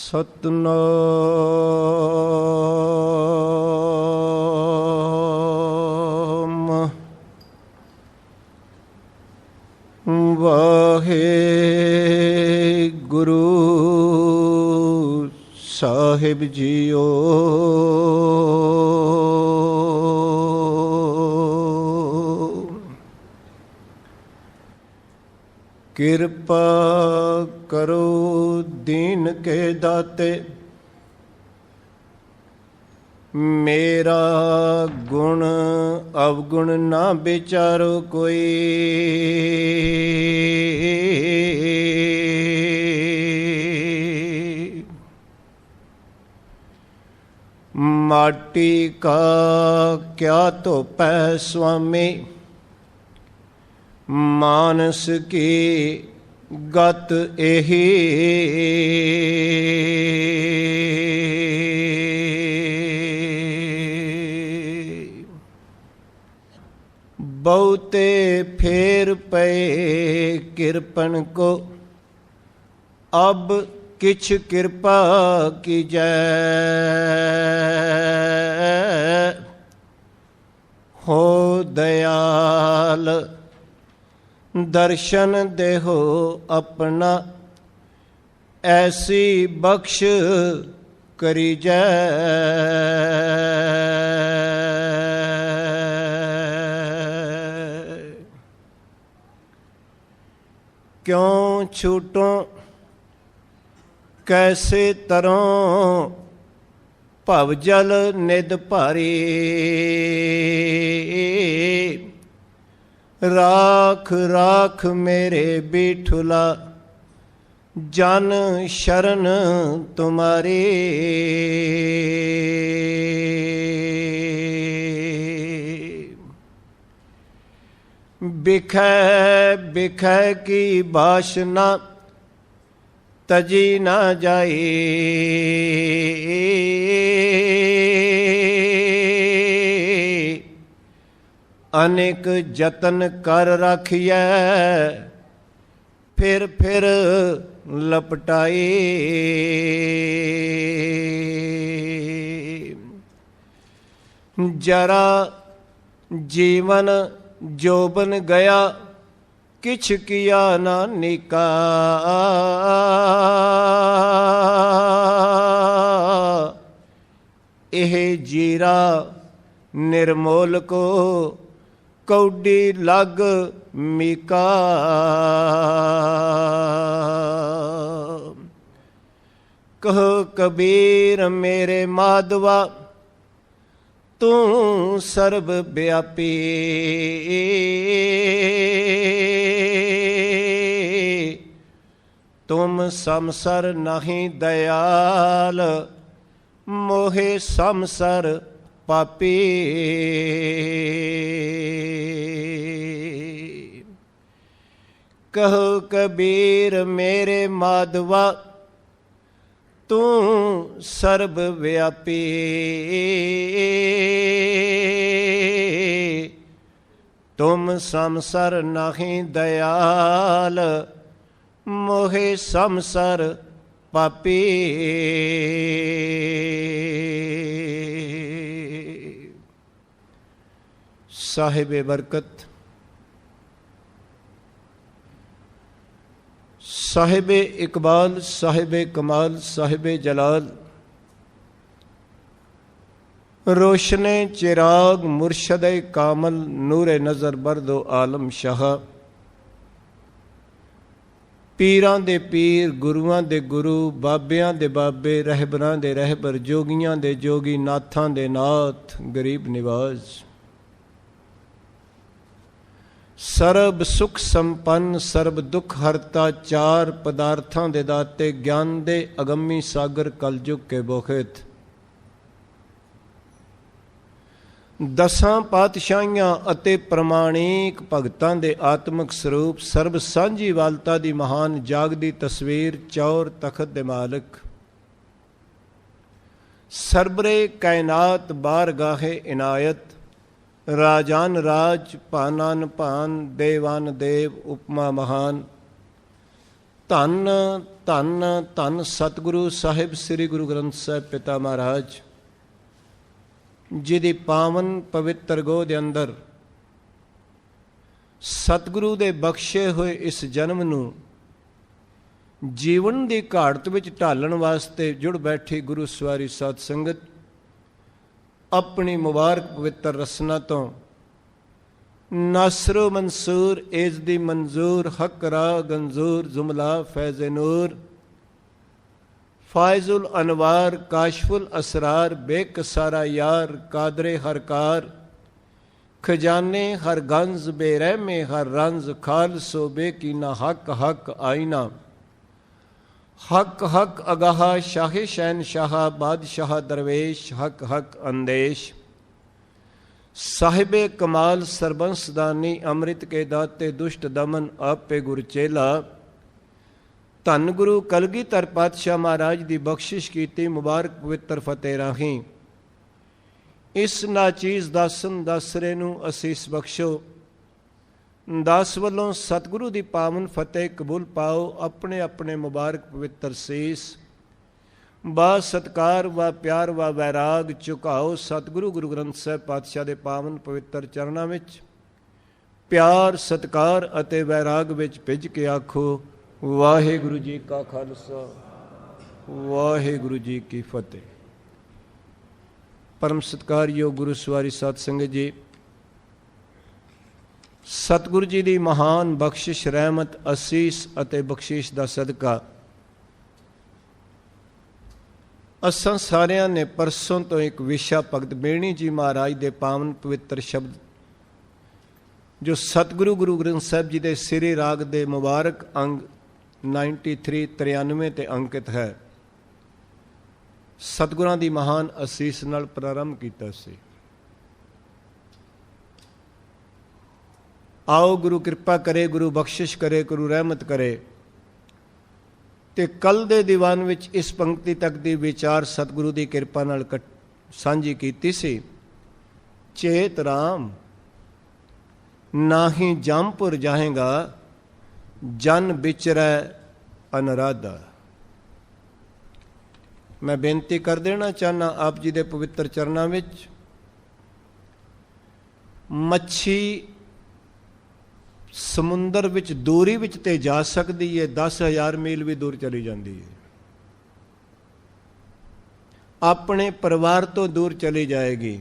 ਸਤਨਾਮ ਵਾਹਿਗੁਰੂ ਸਾਹਿਬ JIO. ਕਿਰਪਾ ਕਰੋ ਦੀਨ ਕੇ ਦਾਤੇ, ਮੇਰਾ ਗੁਣ ਅਵਗੁਣ ਨਾ ਵਿਚਾਰੋ ਕੋਈ। ਮਾਟੀ ਕਾ ਕਿਆ ਧੋਪੈ ਸੁਆਮੀ, ਮਾਨਸ ਕੀ ਗਤ ਇਹੀ। ਬਹੁਤੇ ਫੇਰ ਪਏ ਕਿਰਪਨ ਕੋ, ਅਬ ਕਿਛ ਕਿਰਪਾ ਕੀਜੈ। ਹੋ ਦਇਆਲ ਦਰਸ਼ਨ ਦੇਹੋ ਆਪਣਾ, ਐਸੀ ਬਖਸ਼ ਕਰੀਜੈ। ਕਿਉਂ ਛੂਟੋਂ ਕੈਸੇ ਤਰੋਂ, ਭਵ ਜਲ ਨਿਧ ਭਾਰੀ। ਰਾਖ ਰਾਖ ਮੇਰੇ ਬਿਠੁਲਾ, ਜਨ ਸ਼ਰਨ ਤੁਮਾਰੀ। ਬਿਖੈ ਬਿਖੈ ਕੀ ਬਾਸ਼ਨਾ, ਤਜੀ ਨਾ ਜਾਈ। ਅਨੇਕ ਜਤਨ ਕਰ ਰਾਖੀਐ, ਫਿਰ ਲਪਟਾਈ। ਜਰਾ ਜੀਵਨ ਜੋਬਨ ਗਿਆ, ਕਿਛ ਕੀਆ ਨਾ ਨੀਕਾ। ਇਹ ਜੀਰਾ ਨਿਰਮੋਲ ਕੋ, ਕੌਡੀ ਲਗ ਮੀਕਾ। ਕਹੋ ਕਬੀਰ ਮੇਰੇ ਮਾਧਵਾ, ਤੂੰ ਸਰਬ ਵਿਆਪੀ। ਤੁਮ ਸਮਸਰ ਨਹੀਂ ਦਇਆਲ, ਮੋਹਿ ਸਮਸਰ ਪਾਪੀ। ਕਹੋ ਕਬੀਰ ਮੇਰੇ ਮਾਧਵਾ, ਤੂੰ ਸਰਬ ਵਿਆਪੀ। ਤੁਮ ਸਮਸਰ ਨਹੀਂ ਦਇਆਲ, ਮੋਹਿ ਸਮਸਰ ਪਾਪੀ। ਸਾਹਿਬੇ ਬਰਕਤ, ਸਾਹਿਬੇ ਇਕਬਾਲ, ਸਾਹਿਬੇ ਕਮਾਲ, ਸਾਹਿਬੇ ਜਲਾਲ, रोशने चिराग मुर्शद कामल, नूरे नज़र बरदो आलम शाह। पीरां दे पीर, गुरुआं दे गुरु, बाबियां दे बाबे, रहबरां दे रहबर, जोगियां दे जोगी, नाथां दे नाथ, गरीब निवाज। ਸਰਬ ਸੁਖ ਸੰਪੰਨ, ਸਰਬ ਦੁਖ ਹਰਤਾ, ਚਾਰ ਪਦਾਰਥਾਂ ਦੇ ਦਾਤੇ, ਗਿਆਨ ਦੇ ਅਗੰਮੀ ਸਾਗਰ, ਕਲਯੁਗ ਕੇ ਬੋਖਿਤ। ਦਸਾਂ ਪਾਤਸ਼ਾਹੀਆਂ ਅਤੇ ਪ੍ਰਮਾਣਿਕ ਭਗਤਾਂ ਦੇ ਆਤਮਿਕ ਸਰੂਪ, ਸਰਬ ਸਾਂਝੀ ਵਾਲਤਾ ਦੀ ਮਹਾਨ ਜਾਗਦੀ ਤਸਵੀਰ, ਚੌਰ ਤਖਤ ਦੇ ਮਾਲਕ, ਸਰਬਰੇ ਕਾਇਨਾਤ ਬਾਰਗਾਹੇ ਇਨਾਇਤ, ਰਾਜਾਨ ਰਾਜ, ਭਾਨਾਨ ਭਾਨ, ਦੇਵਾਨ ਦੇਵ, ਉਪਮਾ ਮਹਾਨ, ਧੰਨ ਧੰਨ ਧੰਨ ਸਤਿਗੁਰੂ ਸਾਹਿਬ ਸ੍ਰੀ ਗੁਰੂ ਗ੍ਰੰਥ ਸਾਹਿਬ ਪਿਤਾ ਮਹਾਰਾਜ, ਜਿਹਦੀ ਪਾਵਨ ਪਵਿੱਤਰ ਗੋਹ ਦੇ ਅੰਦਰ ਸਤਿਗੁਰੂ ਦੇ ਬਖਸ਼ੇ ਹੋਏ ਇਸ ਜਨਮ ਨੂੰ ਜੀਵਨ ਦੀ ਘਾੜਤ ਵਿੱਚ ਢਾਲਣ ਵਾਸਤੇ ਜੁੜ ਬੈਠੀ ਗੁਰੂ ਸਵਾਰੀ ਸਾਧ ਸੰਗਤ ਆਪਣੀ ਮੁਬਾਰਕ ਪਵਿੱਤਰ ਰਸਨਾ ਤੋਂ ਨਾਸਰੋ ਮਨਸੂਰ ਏਜ ਦੀ ਮਨਜ਼ੂਰ ਹੱਕ ਰਾ ਗੰਜ਼ੂਰ ਜੁਮਲਾ ਫੈਜ਼ ਨੂਰ ਫਾਇਜ਼ੁਲ ਅਨਵਾਰ ਕਾਸ਼ਫੁਲ ਅਸਰਾਰ ਬੇਕਸਾਰਾ ਯਾਰ ਕਾਦਰੇ ਹਰ ਕਾਰ ਖਜ਼ਾਨੇ ਹਰ ਗੰਜ਼ ਬੇਰਹਿਮੇ ਹਰ ਰੰਜ਼ ਖਾਲਸੋ ਬੇਕੀਨਾ ਹੱਕ ਹੱਕ ਆਈਨਾ ਹੱਕ ਹੱਕ ਅਗਾਹ ਸ਼ਾਹੇ ਸ਼ਹਿਨਸ਼ਾਹ ਬਾਦਸ਼ਾਹ ਦਰਵੇਸ਼ ਹੱਕ ਹੱਕ ਅੰਦੇਸ਼ ਸਾਹਿਬੇ ਕਮਾਲ ਸਰਬੰਸਦਾਨੀ ਅੰਮ੍ਰਿਤ ਕੇ ਦਾਤੇ ਦੁਸ਼ਟ ਦਮਨ ਆਪੇ ਗੁਰ ਚੇਲਾ। ਧੰਨ ਗੁਰੂ ਕਲਗੀਧਰ ਪਾਤਸ਼ਾਹ ਮਹਾਰਾਜ ਦੀ ਬਖਸ਼ਿਸ਼ ਕੀਤੀ ਮੁਬਾਰਕ ਪਵਿੱਤਰ ਫਤਿਹ ਰਾਹੀਂ ਇਸ ਨਾਚੀਜ਼ ਦਾਸਨ ਦਾਸਰੇ ਨੂੰ ਅਸੀਸ ਬਖਸ਼ੋ। ਦਾਸ ਵੱਲੋਂ ਸਤਿਗੁਰੂ ਦੀ ਪਾਵਨ ਫਤਿਹ ਕਬੂਲ ਪਾਓ। ਆਪਣੇ ਆਪਣੇ ਮੁਬਾਰਕ ਪਵਿੱਤਰ ਸੀਸ ਬਾ ਸਤਕਾਰ ਵਾ ਪਿਆਰ ਵਾ ਵੈਰਾਗ ਝੁਕਾਓ ਸਤਿਗੁਰੂ ਗੁਰੂ ਗ੍ਰੰਥ ਸਾਹਿਬ ਪਾਤਸ਼ਾਹ ਦੇ ਪਾਵਨ ਪਵਿੱਤਰ ਚਰਨਾਂ ਵਿੱਚ। ਪਿਆਰ ਸਤਕਾਰ ਅਤੇ ਵੈਰਾਗ ਵਿੱਚ ਭਿੱਜ ਕੇ ਆਖੋ ਵਾਹਿਗੁਰੂ ਜੀ ਕਾ ਖਾਲਸਾ ਵਾਹਿਗੁਰੂ ਜੀ ਕੀ ਫਤਿਹ। ਪਰਮ ਸਤਿਕਾਰਯੋਗ ਗੁਰੂ ਸਵਾਰੀ ਸਾਧ ਸੰਗਤ ਜੀ, ਸਤਿਗੁਰੂ ਜੀ ਦੀ ਮਹਾਨ ਬਖਸ਼ਿਸ਼ ਰਹਿਮਤ ਅਸੀਸ ਅਤੇ ਬਖਸ਼ਿਸ਼ ਦਾ ਸਦਕਾ ਅਸਾਂ ਸਾਰਿਆਂ ਨੇ ਪਰਸੋਂ ਤੋਂ ਇੱਕ ਵਿਸ਼ਾ ਭਗਤ ਬੇਣੀ ਜੀ ਮਹਾਰਾਜ ਦੇ ਪਾਵਨ ਪਵਿੱਤਰ ਸ਼ਬਦ ਜੋ ਸਤਿਗੁਰੂ ਗੁਰੂ ਗ੍ਰੰਥ ਸਾਹਿਬ ਜੀ ਦੇ ਸਿਰੇ ਰਾਗ ਦੇ ਮੁਬਾਰਕ ਅੰਗ 93 ਤੇ ਅੰਕਿਤ ਹੈ, ਸਤਿਗੁਰਾਂ ਦੀ ਮਹਾਨ ਅਸੀਸ ਨਾਲ ਪ੍ਰਾਰੰਭ ਕੀਤਾ ਸੀ। ਆਓ ਗੁਰੂ ਕਿਰਪਾ ਕਰੇ, ਗੁਰੂ ਬਖਸ਼ਿਸ਼ ਕਰੇ, ਗੁਰੂ ਰਹਿਮਤ ਕਰੇ। ਤੇ ਕੱਲ ਦੇ ਦੀਵਾਨ ਵਿੱਚ ਇਸ ਪੰਕਤੀ ਤੱਕ ਦੀ ਵਿਚਾਰ ਸਤਿਗੁਰੂ ਦੀ ਕਿਰਪਾ ਨਾਲ ਸਾਂਝੀ ਕੀਤੀ ਸੀ। ਚੇਤ ਰਾਮ ਨਾਹੀ ਜੰਮਪੁਰ ਜਾਹੇਗਾ ਜਨ ਵਿਚਰੈ ਅਨਰਾਧਾ। ਮੈਂ ਬੇਨਤੀ ਕਰ ਦੇਣਾ ਚਾਹੁੰਦਾ ਆਪ ਜੀ ਦੇ ਪਵਿੱਤਰ ਚਰਨਾਂ ਵਿੱਚ, ਮੱਛੀ ਸਮੁੰਦਰ ਵਿੱਚ ਦੂਰੀ ਵਿੱਚ ਤੇ ਜਾ ਸਕਦੀ ਹੈ, 10,000 ਮੀਲ ਵੀ ਦੂਰ ਚਲੀ ਜਾਂਦੀ ਹੈ। ਆਪਣੇ ਪਰਿਵਾਰ ਤੋਂ ਦੂਰ ਚਲੀ ਜਾਏਗੀ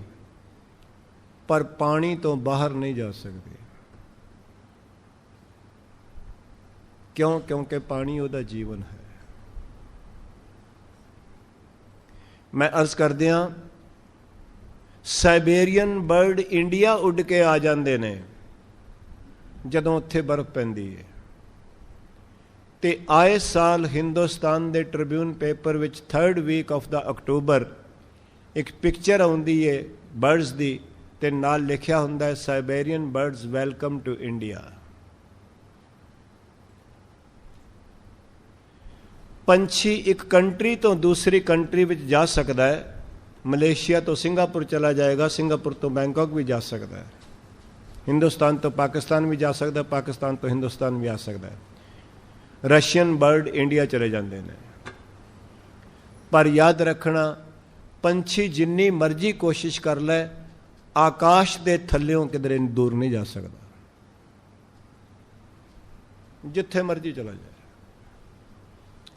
ਪਰ ਪਾਣੀ ਤੋਂ ਬਾਹਰ ਨਹੀਂ ਜਾ ਸਕਦੀ। ਕਿਉਂ? ਕਿਉਂਕਿ ਪਾਣੀ ਉਹਦਾ ਜੀਵਨ ਹੈ। ਮੈਂ ਅਰਜ਼ ਕਰਦਿਆਂ, ਸਾਈਬੇਰੀਅਨ ਬਰਡ ਇੰਡੀਆ ਉੱਡ ਕੇ ਆ ਜਾਂਦੇ ਨੇ ਜਦੋਂ ਉੱਥੇ ਬਰਫ਼ ਪੈਂਦੀ ਹੈ। ਤੇ ਆਏ ਸਾਲ ਹਿੰਦੁਸਤਾਨ ਦੇ ਟ੍ਰਿਬਿਊਨ ਪੇਪਰ ਵਿੱਚ 3rd ਵੀਕ ਆਫ ਦਾ ਅਕਤੂਬਰ ਇੱਕ ਪਿਕਚਰ ਆਉਂਦੀ ਹੈ ਬਰਡਸ ਦੀ, ਤੇ ਨਾਲ ਲਿਖਿਆ ਹੁੰਦਾ ਹੈ Siberian birds welcome to India. ਪੰਛੀ ਇੱਕ ਕੰਟਰੀ ਤੋਂ ਦੂਸਰੀ ਕੰਟਰੀ ਵਿੱਚ ਜਾ ਸਕਦਾ ਹੈ। ਮਲੇਸ਼ੀਆ ਤੋਂ ਸਿੰਗਾਪੁਰ ਚਲਾ ਜਾਏਗਾ, ਸਿੰਗਾਪੁਰ ਤੋਂ ਬੈਂਕਾਕ ਵੀ ਜਾ ਸਕਦਾ ਹੈ, ਹਿੰਦੁਸਤਾਨ ਤੋਂ ਪਾਕਿਸਤਾਨ ਵੀ ਜਾ ਸਕਦਾ, ਪਾਕਿਸਤਾਨ ਤੋਂ ਹਿੰਦੁਸਤਾਨ ਵੀ ਆ ਸਕਦਾ ਹੈ। ਰਸ਼ੀਅਨ ਬਰਡ ਇੰਡੀਆ ਚਲੇ ਜਾਂਦੇ ਨੇ। ਪਰ ਯਾਦ ਰੱਖਣਾ, ਪੰਛੀ ਜਿੰਨੀ ਮਰਜ਼ੀ ਕੋਸ਼ਿਸ਼ ਕਰ ਲੈ, ਆਕਾਸ਼ ਦੇ ਥੱਲਿਓਂ ਕਿਧਰੇ ਦੂਰ ਨਹੀਂ ਜਾ ਸਕਦਾ। ਜਿੱਥੇ ਮਰਜ਼ੀ ਚਲਾ ਜਾਏ,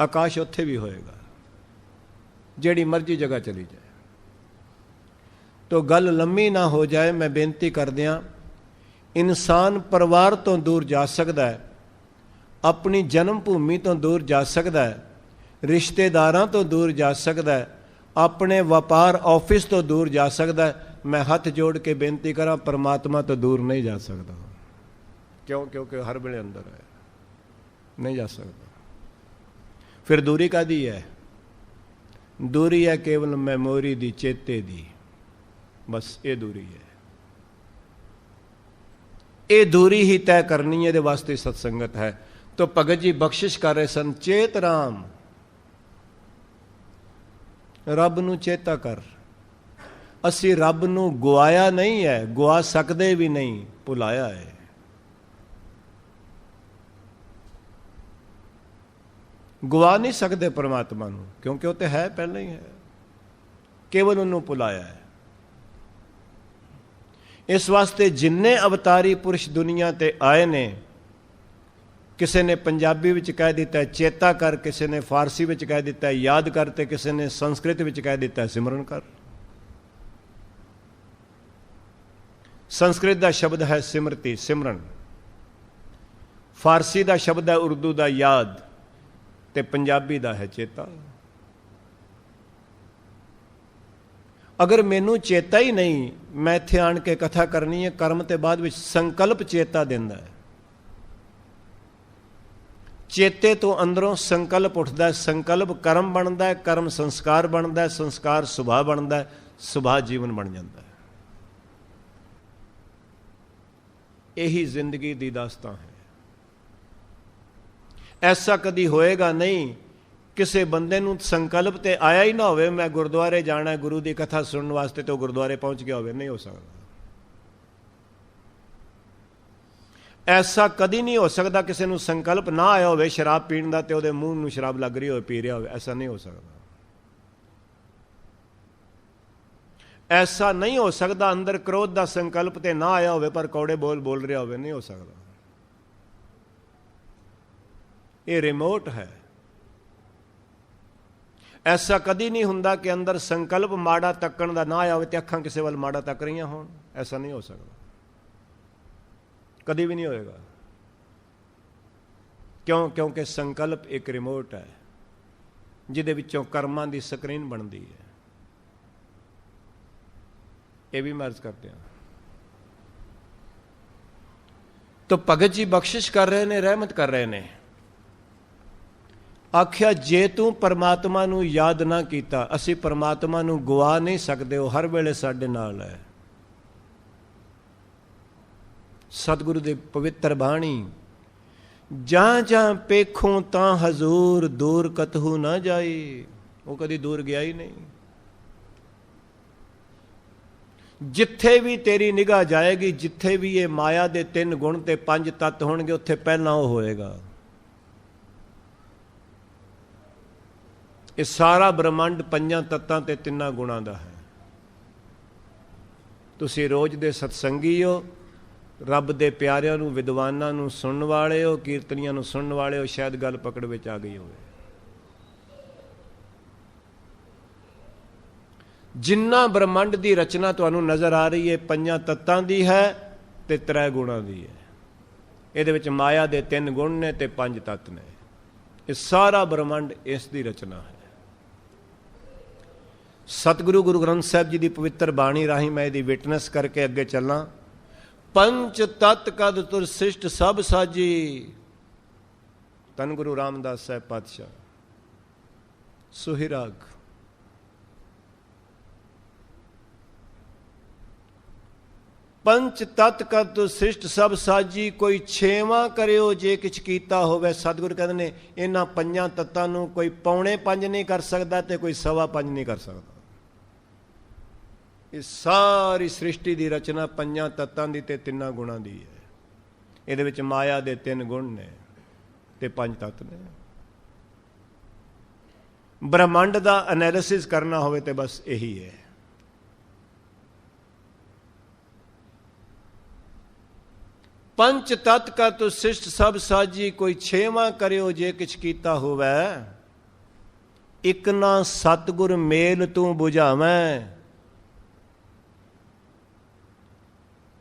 ਆਕਾਸ਼ ਉੱਥੇ ਵੀ ਹੋਏਗਾ, ਜਿਹੜੀ ਮਰਜ਼ੀ ਜਗ੍ਹਾ ਚਲੀ ਜਾਏ। ਤੋ ਗੱਲ ਲੰਮੀ ਨਾ ਹੋ ਜਾਏ, ਮੈਂ ਬੇਨਤੀ ਕਰਦਿਆਂ, ਇਨਸਾਨ ਪਰਿਵਾਰ ਤੋਂ ਦੂਰ ਜਾ ਸਕਦਾ ਹੈ, ਆਪਣੀ ਜਨਮ ਭੂਮੀ ਤੋਂ ਦੂਰ ਜਾ ਸਕਦਾ ਹੈ, ਰਿਸ਼ਤੇਦਾਰਾਂ ਤੋਂ ਦੂਰ ਜਾ ਸਕਦਾ ਹੈ, ਆਪਣੇ ਵਪਾਰ ਆਫਿਸ ਤੋਂ ਦੂਰ ਜਾ ਸਕਦਾ ਹੈ। ਮੈਂ ਹੱਥ ਜੋੜ ਕੇ ਬੇਨਤੀ ਕਰਾਂ, ਪਰਮਾਤਮਾ ਤੋਂ ਦੂਰ ਨਹੀਂ ਜਾ ਸਕਦਾ। ਕਿਉਂ? ਕਿਉਂਕਿ ਹਰ ਵੇਲੇ ਅੰਦਰ ਹੈ, ਨਹੀਂ ਜਾ ਸਕਦਾ। ਫਿਰ ਦੂਰੀ ਕਾਹਦੀ ਹੈ? ਦੂਰੀ ਹੈ ਕੇਵਲ ਮੈਮੋਰੀ ਦੀ, ਚੇਤੇ ਦੀ, ਬਸ ਇਹ ਦੂਰੀ ਹੈ। ਇਹ ਦੂਰੀ ਹੀ ਤੈਅ ਕਰਨੀ ਹੈ, ਇਹਦੇ ਵਾਸਤੇ ਸਤਸੰਗਤ ਹੈ। ਤੋ ਭਗਤ ਜੀ ਬਖਸ਼ਿਸ਼ ਕਰ ਰਹੇ ਸਨ, ਚੇਤ ਰਾਮ, ਰੱਬ ਨੂੰ ਚੇਤਾ ਕਰ। ਅਸੀਂ ਰੱਬ ਨੂੰ ਗੁਆਇਆ ਨਹੀਂ ਹੈ, ਗੁਆ ਸਕਦੇ ਵੀ ਨਹੀਂ, ਭੁਲਾਇਆ ਹੈ। ਗਵਾ ਨਹੀਂ ਸਕਦੇ ਪਰਮਾਤਮਾ ਨੂੰ, ਕਿਉਂਕਿ ਉਹ ਤੇ ਹੈ, ਪਹਿਲਾਂ ਹੀ ਹੈ, ਕੇਵਲ ਉਹਨੂੰ ਭੁਲਾਇਆ ਹੈ। ਇਸ ਵਾਸਤੇ ਜਿੰਨੇ ਅਵਤਾਰੀ ਪੁਰਸ਼ ਦੁਨੀਆ ਤੇ ਆਏ ਨੇ, ਕਿਸੇ ਨੇ ਪੰਜਾਬੀ ਵਿੱਚ ਕਹਿ ਦਿੱਤਾ ਚੇਤਾ ਕਰ, ਕਿਸੇ ਨੇ ਫਾਰਸੀ ਵਿੱਚ ਕਹਿ ਦਿੱਤਾ ਯਾਦ ਕਰ, ਤੇ ਕਿਸੇ ਨੇ ਸੰਸਕ੍ਰਿਤ ਵਿੱਚ ਕਹਿ ਦਿੱਤਾ ਸਿਮਰਨ ਕਰ। ਸੰਸਕ੍ਰਿਤ ਦਾ ਸ਼ਬਦ ਹੈ ਸਿਮਰਤੀ, ਸਿਮਰਨ। ਫਾਰਸੀ ਦਾ ਸ਼ਬਦ ਹੈ ਉਰਦੂ ਦਾ ਯਾਦ, ਤੇ ਪੰਜਾਬੀ ਦਾ ਹੈ ਚੇਤਾ। ਅਗਰ ਮੈਨੂੰ ਚੇਤਾ ਹੀ ਨਹੀਂ, ਮੈਂ ਇੱਥੇ ਆਣ ਕੇ ਕਥਾ ਕਰਨੀ ਹੈ, ਕਰਮ ਤੇ ਬਾਅਦ ਵਿੱਚ ਸੰਕਲਪ ਚੇਤਾ ਦਿੰਦਾ ਹੈ। ਚੇਤੇ ਤੋਂ ਅੰਦਰੋਂ ਸੰਕਲਪ ਉੱਠਦਾ ਹੈ, ਸੰਕਲਪ ਕਰਮ ਬਣਦਾ ਹੈ, ਕਰਮ ਸੰਸਕਾਰ ਬਣਦਾ ਹੈ, ਸੰਸਕਾਰ ਸੁਭਾਅ ਬਣਦਾ ਹੈ, ਸੁਭਾਅ ਜੀਵਨ ਬਣ ਜਾਂਦਾ ਹੈ। ਇਹੀ ਜ਼ਿੰਦਗੀ ਦੀ ਦਾਸਤਾਨ ਹੈ। ਐਸਾ ਕਦੀ ਹੋਏਗਾ ਨਹੀਂ ਕਿਸੇ ਬੰਦੇ ਨੂੰ ਸੰਕਲਪ ਤੇ ਆਇਆ ਹੀ ਨਾ ਹੋਵੇ ਮੈਂ ਗੁਰਦੁਆਰੇ ਜਾਣਾ, ਗੁਰੂ ਦੀ ਕਥਾ ਸੁਣਨ ਵਾਸਤੇ, ਤੇ ਉਹ ਗੁਰਦੁਆਰੇ ਪਹੁੰਚ ਗਿਆ ਹੋਵੇ, ਨਹੀਂ ਹੋ ਸਕਦਾ। ਐਸਾ ਕਦੀ ਨਹੀਂ ਹੋ ਸਕਦਾ ਕਿਸੇ ਨੂੰ ਸੰਕਲਪ ਨਾ ਆਇਆ ਹੋਵੇ ਸ਼ਰਾਬ ਪੀਣ ਦਾ, ਤੇ ਉਹਦੇ ਮੂੰਹ ਨੂੰ ਸ਼ਰਾਬ ਲੱਗ ਰਹੀ ਹੋਵੇ, ਪੀ ਰਿਹਾ ਹੋਵੇ, ਐਸਾ ਨਹੀਂ ਹੋ ਸਕਦਾ। ਐਸਾ ਨਹੀਂ ਹੋ ਸਕਦਾ ਅੰਦਰ ਕ੍ਰੋਧ ਦਾ ਸੰਕਲਪ ਤੇ ਨਾ ਆਇਆ ਹੋਵੇ ਪਰ ਕੌੜੇ ਬੋਲ ਰਿਹਾ ਹੋਵੇ, ਨਹੀਂ ਹੋ ਸਕਦਾ। ਇਹ ਰਿਮੋਟ ਹੈ। ਐਸਾ ਕਦੀ ਨਹੀਂ ਹੁੰਦਾ ਕਿ ਅੰਦਰ ਸੰਕਲਪ ਮਾੜਾ ਤੱਕਣ ਦਾ ਨਾ ਆਇਆ ਹੋਵੇ ਤੇ ਅੱਖਾਂ ਕਿਸੇ ਵੱਲ ਮਾੜਾ ਤੱਕ ਰਹੀਆਂ ਹੋਣ, ਐਸਾ ਨਹੀਂ ਹੋ ਸਕਦਾ, ਕਦੀ ਵੀ ਨਹੀਂ ਹੋਏਗਾ। ਕਿਉਂ? ਕਿਉਂਕਿ ਸੰਕਲਪ ਇੱਕ ਰਿਮੋਟ ਹੈ ਜਿਹਦੇ ਵਿੱਚੋਂ ਕਰਮਾਂ ਦੀ ਸਕਰੀਨ ਬਣਦੀ ਹੈ। ਇਹ ਵੀ ਮਰਜ਼ ਕਰਦੇ ਹਾਂ। ਤਾਂ ਭਗਤ ਜੀ ਬਖਸ਼ਿਸ਼ ਕਰ ਰਹੇ ਨੇ, ਰਹਿਮਤ ਕਰ ਰਹੇ ਨੇ। ਆਖਿਆ ਜੇ ਤੂੰ ਪਰਮਾਤਮਾ ਨੂੰ ਯਾਦ ਨਾ ਕੀਤਾ, ਅਸੀਂ ਪਰਮਾਤਮਾ ਨੂੰ ਗਵਾ ਨਹੀਂ ਸਕਦੇ, ਉਹ ਹਰ ਵੇਲੇ ਸਾਡੇ ਨਾਲ ਹੈ। ਸਤਿਗੁਰੂ ਦੇ ਪਵਿੱਤਰ ਬਾਣੀ, ਜਾਂ ਜਾਂ ਪੇਖੋਂ ਤਾਂ ਹਜ਼ੂਰ, ਦੂਰ ਕਤਹੂ ਨਾ ਜਾਈ। ਉਹ ਕਦੀ ਦੂਰ ਗਿਆ ਹੀ ਨਹੀਂ। ਜਿੱਥੇ ਵੀ ਤੇਰੀ ਨਿਗਾਹ ਜਾਏਗੀ, ਜਿੱਥੇ ਵੀ ਇਹ ਮਾਇਆ ਦੇ 3 ਗੁਣ ਤੇ 5 ਤੱਤ ਹੋਣਗੇ, ਉੱਥੇ ਪਹਿਲਾਂ ਉਹ ਹੋਏਗਾ। ਇਹ ਸਾਰਾ ਬ੍ਰਹਮੰਡ 5 ਤੱਤਾਂ ਤੇ 3 ਗੁਣਾਂ ਦਾ ਹੈ। ਤੁਸੀਂ ਰੋਜ਼ ਦੇ ਸਤਸੰਗੀ ਹੋ, ਰੱਬ ਦੇ ਪਿਆਰਿਆਂ ਨੂੰ, ਵਿਦਵਾਨਾਂ ਨੂੰ ਸੁਣਨ ਵਾਲੇ ਹੋ, ਕੀਰਤਨੀਆਂ ਨੂੰ ਸੁਣਨ ਵਾਲੇ ਹੋ, ਸ਼ਾਇਦ ਗੱਲ ਪਕੜ ਵਿੱਚ ਆ ਗਈ ਹੋਵੇ। ਜਿੰਨਾ ਬ੍ਰਹਮੰਡ ਦੀ ਰਚਨਾ ਤੁਹਾਨੂੰ ਨਜ਼ਰ ਆ ਰਹੀ ਹੈ 5 ਤੱਤਾਂ ਦੀ ਹੈ ਤੇ 3 ਗੁਣਾਂ ਦੀ ਹੈ। ਇਹਦੇ ਵਿੱਚ ਮਾਇਆ ਦੇ 3 ਗੁਣ ਨੇ ਤੇ 5 ਤੱਤ ਨੇ। ਇਹ ਸਾਰਾ ਬ੍ਰਹਮੰਡ ਇਸ ਦੀ ਰਚਨਾ ਹੈ। ਸਤਿਗੁਰੂ ਗੁਰੂ ਗ੍ਰੰਥ ਸਾਹਿਬ ਜੀ ਦੀ ਪਵਿੱਤਰ ਬਾਣੀ ਰਾਹੀਂ ਮੈਂ ਇਹਦੀ ਵਿਟਨੈਸ ਕਰਕੇ ਅੱਗੇ ਚੱਲਾਂ। 5 ਤੱਤ ਕਦ ਤੁਰ ਸ੍ਰਿਸ਼ਟ ਸਭ ਸਾਜੀ। ਧੰਨ ਗੁਰੂ ਰਾਮਦਾਸ ਸਾਹਿਬ ਪਾਤਸ਼ਾਹ। ਸੁਹਿਰਾਗ। 5 ਤੱਤ ਕਦ ਤੁਰ ਸ੍ਰਿਸ਼ਟ ਸਭ ਸਾਜੀ, ਕੋਈ 6ਵਾਂ ਕਰਿਓ ਜੇ ਕਿਛ ਕੀਤਾ ਹੋਵੇ। ਸਤਿਗੁਰੂ ਕਹਿੰਦੇ ਨੇ ਇਹਨਾਂ 5 ਤੱਤਾਂ ਨੂੰ ਕੋਈ 4.5 ਨਹੀਂ ਕਰ ਸਕਦਾ ਤੇ ਕੋਈ 5.25 ਨਹੀਂ ਕਰ ਸਕਦਾ। ਇਹ ਸਾਰੀ ਸ੍ਰਿਸ਼ਟੀ ਦੀ ਰਚਨਾ 5 ਤੱਤਾਂ ਦੀ ਤੇ 3 ਗੁਣਾਂ ਦੀ ਹੈ। ਇਹਦੇ ਵਿੱਚ ਮਾਇਆ ਦੇ 3 ਗੁਣ ਨੇ ਤੇ 5 ਤੱਤ ਨੇ। ਬ੍ਰਹਮੰਡ ਦਾ ਐਨਾਲਿਸਿਸ ਕਰਨਾ ਹੋਵੇ ਤੇ ਬਸ ਇਹੀ ਹੈ। ਪੰਚ ਤਤ ਕਾ ਤੋ ਸਿਸ਼ਟ ਸਭ ਸਾਜੀ, ਕੋਈ 6ਵਾਂ ਕਰਿਓ ਜੇ ਕਿਛ ਕੀਤਾ ਹੋਵੇ। ਇਕ ਨਾ ਸਤਿਗੁਰ ਮੇਲ ਤੂੰ 부ਝਾਵੇਂ।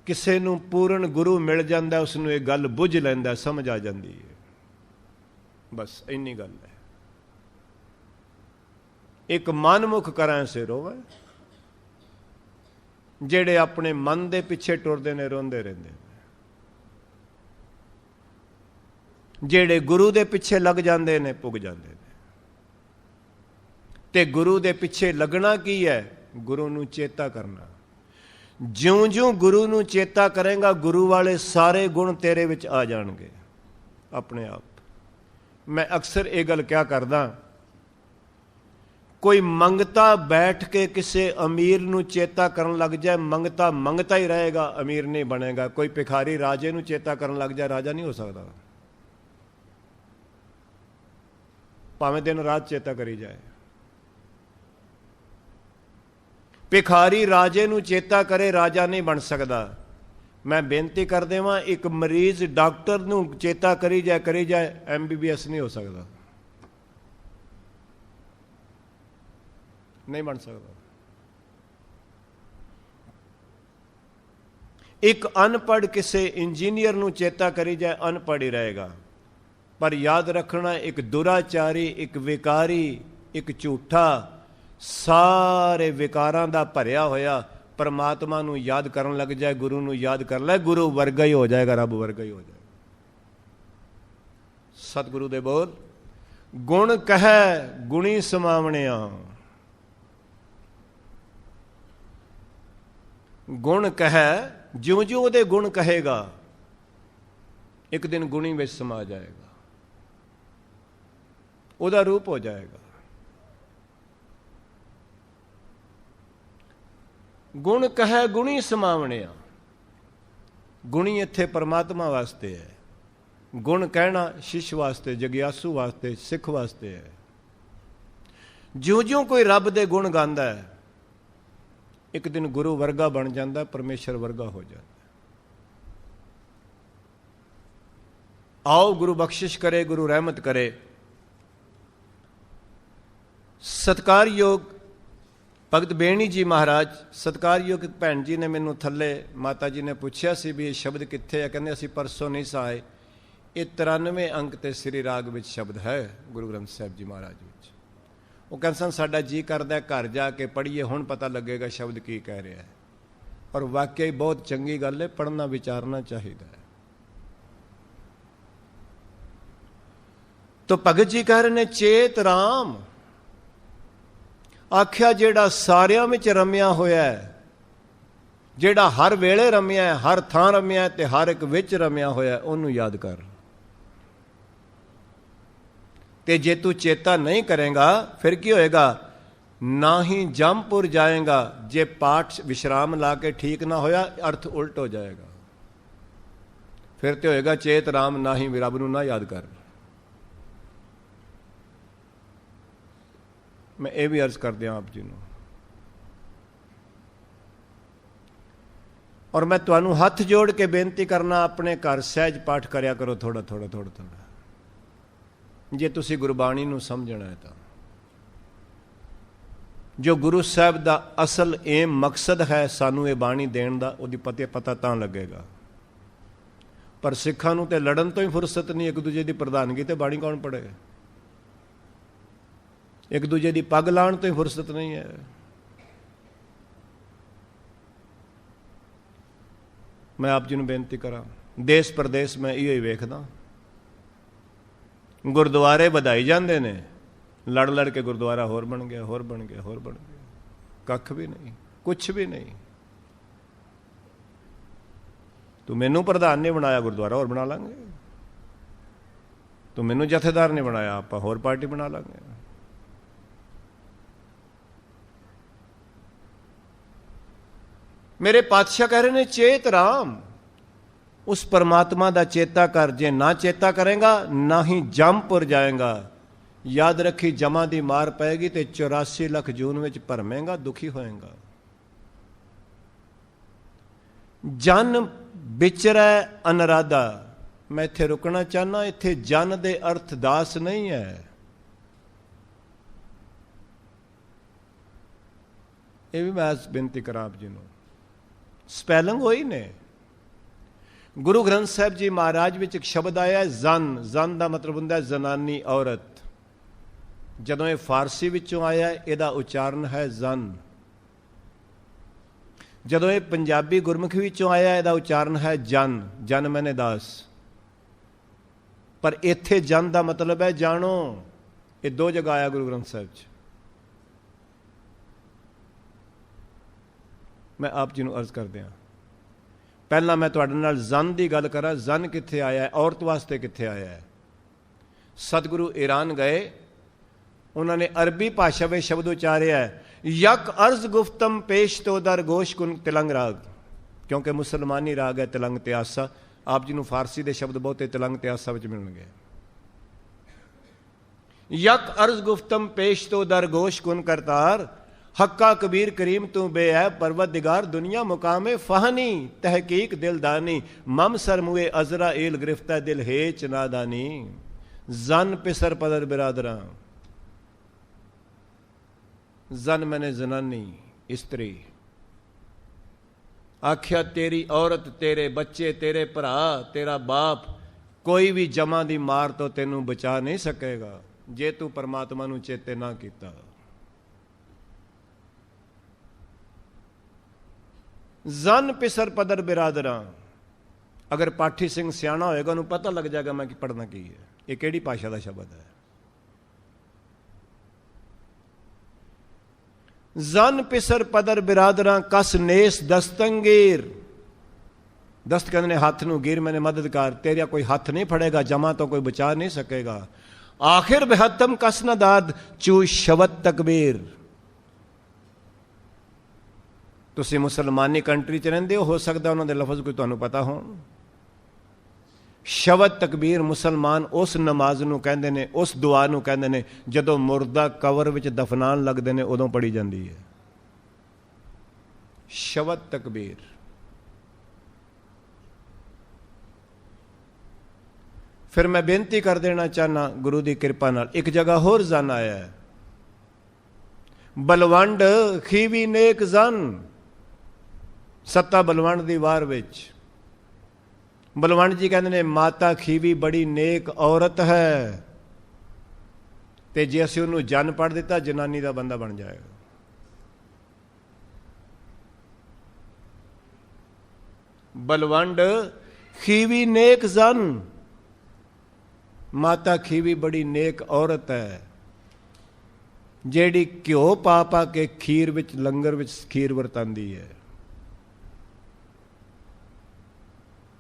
ਕਿਸੇ ਨੂੰ ਪੂਰਨ ਗੁਰੂ ਮਿਲ ਜਾਂਦਾ, ਉਸ ਨੂੰ ਇਹ ਗੱਲ ਬੁੱਝ ਲੈਂਦਾ, ਸਮਝ ਆ ਜਾਂਦੀ ਹੈ। ਬਸ ਇੰਨੀ ਗੱਲ ਹੈ। ਇੱਕ ਮਨਮੁਖ ਕਰਾਂ ਸੇ ਰੋਵੇ। ਜਿਹੜੇ ਆਪਣੇ ਮਨ ਦੇ ਪਿੱਛੇ ਟੁਰਦੇ ਨੇ, ਰੋਂਦੇ ਰਹਿੰਦੇ ਨੇ। ਜਿਹੜੇ ਗੁਰੂ ਦੇ ਪਿੱਛੇ ਲੱਗ ਜਾਂਦੇ ਨੇ, ਪੁੱਗ ਜਾਂਦੇ ਨੇ। ਤੇ ਗੁਰੂ ਦੇ ਪਿੱਛੇ ਲੱਗਣਾ ਕੀ ਹੈ? ਗੁਰੂ ਨੂੰ ਚੇਤਾ ਕਰਨਾ। ਜਿਉਂ-ਜਿਉਂ ਗੁਰੂ ਨੂੰ ਚੇਤਾ ਕਰੇਗਾ, ਗੁਰੂ ਵਾਲੇ ਸਾਰੇ ਗੁਣ ਤੇਰੇ ਵਿੱਚ ਆ ਜਾਣਗੇ ਆਪਣੇ ਆਪ। ਮੈਂ ਅਕਸਰ ਇਹ ਗੱਲ ਕਿਹਾ ਕਰਦਾ, ਕੋਈ ਮੰਗਤਾ ਬੈਠ ਕੇ ਕਿਸੇ ਅਮੀਰ ਨੂੰ ਚੇਤਾ ਕਰਨ ਲੱਗ ਜਾਏ, ਮੰਗਤਾ ਮੰਗਤਾ ਹੀ ਰਹੇਗਾ, ਅਮੀਰ ਨਹੀਂ ਬਣੇਗਾ। ਕੋਈ ਭਿਖਾਰੀ ਰਾਜੇ ਨੂੰ ਚੇਤਾ ਕਰਨ ਲੱਗ ਜਾਏ, ਰਾਜਾ ਨਹੀਂ ਹੋ ਸਕਦਾ। ਭਾਵੇਂ ਦਿਨ ਰਾਤ ਚੇਤਾ ਕਰੀ ਜਾਏ। ਭਿਖਾਰੀ ਰਾਜੇ ਨੂੰ ਚੇਤਾ ਕਰੇ, ਰਾਜਾ ਨਹੀਂ ਬਣ ਸਕਦਾ। ਮੈਂ ਬੇਨਤੀ ਕਰ ਦੇਵਾਂ, ਇੱਕ ਮਰੀਜ਼ ਡਾਕਟਰ ਨੂੰ ਚੇਤਾ ਕਰੀ ਜਾਏ MBBS ਨਹੀਂ ਹੋ ਸਕਦਾ, ਨਹੀਂ ਬਣ ਸਕਦਾ। ਇੱਕ ਅਨਪੜ੍ਹ ਕਿਸੇ ਇੰਜੀਨੀਅਰ ਨੂੰ ਚੇਤਾ ਕਰੀ ਜਾਏ, ਅਨਪੜ੍ਹ ਹੀ ਰਹੇਗਾ। ਪਰ ਯਾਦ ਰੱਖਣਾ, ਇੱਕ ਦੁਰਾਚਾਰੀ, ਇੱਕ ਵਿਕਾਰੀ, ਇੱਕ ਝੂਠਾ, ਸਾਰੇ ਵਿਕਾਰਾਂ ਦਾ ਭਰਿਆ ਹੋਇਆ ਪਰਮਾਤਮਾ ਨੂੰ ਯਾਦ ਕਰਨ ਲੱਗ ਜਾਏ, ਗੁਰੂ ਨੂੰ ਯਾਦ ਕਰ ਲੈ, ਗੁਰੂ ਵਰਗਾ ਹੀ ਹੋ ਜਾਏਗਾ, ਰੱਬ ਵਰਗਾ ਹੀ ਹੋ ਜਾਏਗਾ। ਸਤਿਗੁਰੂ ਦੇ ਬੋਲ, ਗੁਣ ਕਹੈ ਗੁਣੀ ਸਮਾਵਣਿਆ। ਗੁਣ ਕਹੈ, ਜਿਉਂ ਜਿਉਂ ਉਹਦੇ ਗੁਣ ਕਹੇਗਾ, ਇੱਕ ਦਿਨ ਗੁਣੀ ਵਿੱਚ ਸਮਾ ਜਾਏਗਾ, ਉਹਦਾ ਰੂਪ ਹੋ ਜਾਏਗਾ। ਗੁਣ ਕਹੈ ਗੁਣੀ ਸਮਾਵਣਿਆ। ਗੁਣੀ ਇੱਥੇ ਪਰਮਾਤਮਾ ਵਾਸਤੇ ਹੈ, ਗੁਣ ਕਹਿਣਾ ਸ਼ਿਸ਼ ਵਾਸਤੇ, ਜਗਿਆਸੂ ਵਾਸਤੇ, ਸਿੱਖ ਵਾਸਤੇ ਹੈ। ਜਿਉਂ ਜਿਉਂ ਕੋਈ ਰੱਬ ਦੇ ਗੁਣ ਗਾਉਂਦਾ ਹੈ, ਇੱਕ ਦਿਨ ਗੁਰੂ ਵਰਗਾ ਬਣ ਜਾਂਦਾ, ਪਰਮੇਸ਼ਰ ਵਰਗਾ ਹੋ ਜਾਂਦਾ। ਆਓ ਗੁਰੂ ਬਖਸ਼ਿਸ਼ ਕਰੇ, ਗੁਰੂ ਰਹਿਮਤ ਕਰੇ। ਸਤਿਕਾਰਯੋਗ ਭਗਤ ਬੇਣੀ ਜੀ ਮਹਾਰਾਜ, ਸਤਿਕਾਰਯੋਗ ਭੈਣ ਜੀ ਨੇ ਮੈਨੂੰ ਥੱਲੇ ਮਾਤਾ ਜੀ ਨੇ ਪੁੱਛਿਆ ਸੀ ਵੀ ਇਹ ਸ਼ਬਦ ਕਿੱਥੇ ਹੈ। ਕਹਿੰਦੇ ਅਸੀਂ ਪਰਸੋਂ ਨਹੀਂ ਸਾਏ। ਇਹ 93 ਅੰਕ ਤੇ ਸ੍ਰੀ ਰਾਗ ਵਿੱਚ ਸ਼ਬਦ ਹੈ ਗੁਰੂ ਗ੍ਰੰਥ ਸਾਹਿਬ ਜੀ ਮਹਾਰਾਜ ਵਿੱਚ। ਉਹ ਕਹਿੰਦੇ ਸਨ ਸਾਡਾ ਜੀ ਕਰਦਾ ਘਰ ਜਾ ਕੇ ਪੜ੍ਹੀਏ, ਹੁਣ ਪਤਾ ਲੱਗੇਗਾ ਸ਼ਬਦ ਕੀ ਕਹਿ ਰਿਹਾ ਹੈ। ਔਰ ਵਾਕਿਆ ਬਹੁਤ ਚੰਗੀ ਗੱਲ ਹੈ, ਪੜ੍ਹਨਾ ਵਿਚਾਰਨਾ ਚਾਹੀਦਾ ਹੈ। ਤੋ ਭਗਤ ਜੀ ਕਹਿ ਰਹੇ ਨੇ, ਚੇਤ ਰਾਮ ਆਖਿਆ ਜਿਹੜਾ ਸਾਰਿਆਂ ਵਿੱਚ ਰਮਿਆ ਹੋਇਆ ਹੈ, ਜਿਹੜਾ ਹਰ ਵੇਲੇ ਰਮਿਆ ਹੈ, ਹਰ ਥਾਂ ਰਮਿਆ ਹੈ ਤੇ ਹਰ ਇੱਕ ਵਿੱਚ ਰਮਿਆ ਹੋਇਆ, ਉਹਨੂੰ ਯਾਦ ਕਰ। ਤੇ ਜੇ ਤੂੰ ਚੇਤਾ ਨਹੀਂ ਕਰੇਗਾ ਫਿਰ ਕੀ ਹੋਏਗਾ? ਨਾ ਹੀ ਜੰਮਪੁਰ ਜਾਏਗਾ। ਜੇ ਪਾਠ ਵਿਸ਼ਰਾਮ ਲਾ ਕੇ ਠੀਕ ਨਾ ਹੋਇਆ, ਅਰਥ ਉਲਟ ਹੋ ਜਾਏਗਾ। ਫਿਰ ਤੇ ਹੋਏਗਾ ਚੇਤ ਰਾਮ ਨਾਹੀ, ਵੀ ਰੱਬ ਨੂੰ ਨਾ ਯਾਦ ਕਰ। ਮੈਂ ਇਹ ਵੀ ਅਰਜ਼ ਕਰ ਦਿਆਂ ਆਪ ਜੀ ਨੂੰ, ਔਰ ਮੈਂ ਤੁਹਾਨੂੰ ਹੱਥ ਜੋੜ ਕੇ ਬੇਨਤੀ ਕਰਨਾ, ਆਪਣੇ ਘਰ ਸਹਿਜ ਪਾਠ ਕਰਿਆ ਕਰੋ, ਥੋੜਾ ਥੋੜਾ ਥੋੜਾ ਥੋੜਾ, ਜੇ ਤੁਸੀਂ ਗੁਰਬਾਣੀ ਨੂੰ ਸਮਝਣਾ ਹੈ ਤਾਂ। ਜੋ ਗੁਰੂ ਸਾਹਿਬ ਦਾ ਅਸਲ ਏਮ ਮਕਸਦ ਹੈ ਸਾਨੂੰ ਇਹ ਬਾਣੀ ਦੇਣ ਦਾ, ਉਹਦੀ ਪਤਾ ਤਾਂ ਲੱਗੇਗਾ। ਪਰ ਸਿੱਖਾਂ ਨੂੰ ਤੇ ਲੜਨ ਤੋਂ ਹੀ ਫੁਰਸਤ ਨਹੀਂ, ਇੱਕ ਦੂਜੇ ਦੀ ਪ੍ਰਧਾਨਗੀ ਤੇ ਬਾਣੀ ਕੌਣ ਪੜ੍ਹੇ? ਇੱਕ ਦੂਜੇ ਦੀ ਪੱਗ ਲਾਉਣ ਤੋਂ ਹੀ ਫੁਰਸਤ ਨਹੀਂ ਹੈ। ਮੈਂ ਆਪ ਜੀ ਨੂੰ ਬੇਨਤੀ ਕਰਾਂ, ਦੇਸ਼ ਪ੍ਰਦੇਸ਼ ਮੈਂ ਇਹੋ ਹੀ ਵੇਖਦਾ, ਗੁਰਦੁਆਰੇ ਵਧਾਈ ਜਾਂਦੇ ਨੇ, ਲੜ ਲੜ ਕੇ ਗੁਰਦੁਆਰਾ ਹੋਰ ਬਣ ਗਿਆ, ਹੋਰ ਬਣ ਗਿਆ, ਹੋਰ ਬਣ ਗਿਆ, ਕੱਖ ਵੀ ਨਹੀਂ, ਕੁਛ ਵੀ ਨਹੀਂ। ਤੂੰ ਮੈਨੂੰ ਪ੍ਰਧਾਨ ਨਹੀਂ ਬਣਾਇਆ, ਗੁਰਦੁਆਰਾ ਹੋਰ ਬਣਾ ਲਾਂਗੇ। ਤੂੰ ਮੈਨੂੰ ਜਥੇਦਾਰ ਨਹੀਂ ਬਣਾਇਆ, ਆਪਾਂ ਹੋਰ ਪਾਰਟੀ ਬਣਾ ਲਾਂਗੇ। ਮੇਰੇ ਪਾਤਸ਼ਾਹ ਕਹਿ ਰਹੇ ਨੇ, ਚੇਤ ਰਾਮ, ਉਸ ਪਰਮਾਤਮਾ ਦਾ ਚੇਤਾ ਕਰ। ਜੇ ਨਾ ਚੇਤਾ ਕਰੇਗਾ ਨਾ ਹੀ ਜੰਮਪੁਰ ਜਾਏਗਾ। ਯਾਦ ਰੱਖੀ, ਜਮਾਂ ਦੀ ਮਾਰ ਪਏਗੀ ਤੇ 84 ਲੱਖ ਜੂਨ ਵਿੱਚ ਭਰਮੇਗਾ, ਦੁਖੀ ਹੋਏਗਾ। ਜਨ ਵਿਚਰੈ ਅਨਰਾਧਾ। ਮੈਂ ਇੱਥੇ ਰੁਕਣਾ ਚਾਹਨਾ, ਇੱਥੇ ਜਨ ਦੇ ਅਰਥ ਦਾਸ ਨਹੀਂ ਹੈ। ਇਹ ਵੀ ਮੈਂ ਬੇਨਤੀ ਕਰਾਂ ਆਪ ਜੀ ਨੂੰ, ਸਪੈਲਿੰਗ ਹੋਈ ਨੇ। ਗੁਰੂ ਗ੍ਰੰਥ ਸਾਹਿਬ ਜੀ ਮਹਾਰਾਜ ਵਿੱਚ ਇੱਕ ਸ਼ਬਦ ਆਇਆ ਜ਼ਨ। ਜ਼ਨ ਦਾ ਮਤਲਬ ਹੁੰਦਾ ਜ਼ਨਾਨੀ, ਔਰਤ। ਜਦੋਂ ਇਹ ਫਾਰਸੀ ਵਿੱਚੋਂ ਆਇਆ, ਇਹਦਾ ਉਚਾਰਨ ਹੈ ਜ਼ਨ। ਜਦੋਂ ਇਹ ਪੰਜਾਬੀ ਗੁਰਮੁਖੀ ਵਿੱਚੋਂ ਆਇਆ, ਇਹਦਾ ਉਚਾਰਨ ਹੈ ਜਨ। ਜਨ ਮੈਨੇ ਦਾਸ। ਪਰ ਇੱਥੇ ਜਨ ਦਾ ਮਤਲਬ ਹੈ ਜਾਣੋ। ਇਹ ਦੋ ਜਗ੍ਹਾ ਆਇਆ ਗੁਰੂ ਗ੍ਰੰਥ ਸਾਹਿਬ 'ਚ। ਮੈਂ ਆਪ ਜੀ ਨੂੰ ਅਰਜ਼ ਕਰਦੇ ਹਾਂ, ਪਹਿਲਾਂ ਮੈਂ ਤੁਹਾਡੇ ਨਾਲ ਜ਼ਨ ਦੀ ਗੱਲ ਕਰਾਂ। ਜ਼ਨ ਕਿੱਥੇ ਆਇਆ ਹੈ? ਔਰਤ ਵਾਸਤੇ ਕਿੱਥੇ ਆਇਆ ਹੈ? ਸਤਿਗੁਰੂ ਈਰਾਨ ਗਏ, ਉਹਨਾਂ ਨੇ ਅਰਬੀ ਭਾਸ਼ਾ ਵਿੱਚ ਸ਼ਬਦ ਉਚਾਰਿਆ ਹੈ, ਯਕ ਅਰਜ਼ ਗੁਫਤਮ ਪੇਸ਼ ਤੋਂ ਦਰ ਗੋਸ਼ ਕੁਨ ਤਿਲੰਗ ਰਾਗ। ਕਿਉਂਕਿ ਮੁਸਲਮਾਨੀ ਰਾਗ ਹੈ ਤਿਲੰਗ ਤੇ ਆਸਾ। ਆਪ ਜੀ ਨੂੰ ਫਾਰਸੀ ਦੇ ਸ਼ਬਦ ਬਹੁਤੇ ਤਿਲੰਗ ਤੇ ਆਸਾ ਵਿੱਚ ਮਿਲਣਗੇ। यक अर्ज गुफ्तम पेश तो दर गोश कुन करतार, हक्का कबीर करीम तू बेऐब परवरदिगार, दुनिया मुकामे फ़हानी तहकीक दिलदानी, मम सर मुए अजरा एल गिरफ्ता दिल हेच नादानी। जन पिसर पदर बिरादरा, जन मैंने जनानी स्त्री, आख्या तेरी औरत, तेरे बच्चे, तेरे भरा, तेरा बाप, कोई भी जमा दी मार तो तेनू बचा नहीं सकेगा जे तू परमात्मा नू चेते ना किया। जन पिसर पदर बिरादरा, अगर पाठी सिंह सियाणा होएगा उन्हें पता लग जाएगा मैं पढ़ना की है, ये केड़ी भाषा का शब्द है। जन पिसर पदर बिरादरा, कस नेस दस्तंगीर, दस्त कहते हाथ नू, गिर मैंने मददगार, तेरा कोई हाथ नहीं फड़ेगा, जमा तो कोई बचा नहीं सकेगा। आखिर बेहतम कस न दाद, चू शवत तकबीर। तुसी मुसलमानी कंट्री च रहिंदे हो सकता उन्होंने लफज कोई तुहानू पता हो। शवत तकबीर मुसलमान उस नमाज नू कहंदे ने, उस दुआ नू कहंदे ने जदों मुर्दा कवर विच दफनान लगदे ने उदों पढ़ी जाती है शवत तकबीर। फिर मैं बेनती कर देना चाहना गुरु की कृपा नाल, एक जगह होर जन आया है, बलवंड खीवी नेक जन, सत्ता बलवंड दी वार विच बलवंड जी कहते ने माता खीवी बड़ी नेक औरत है, ते जे असीं उन्होंने जन पढ़ दिता जनानी का बंदा बन जाएगा। बलवंड खीवी नेक जन, माता खीवी बड़ी नेक औरत है, जेड़ी घ्यो पा पा के खीर विच लंगर विच खीर वरतांदी है।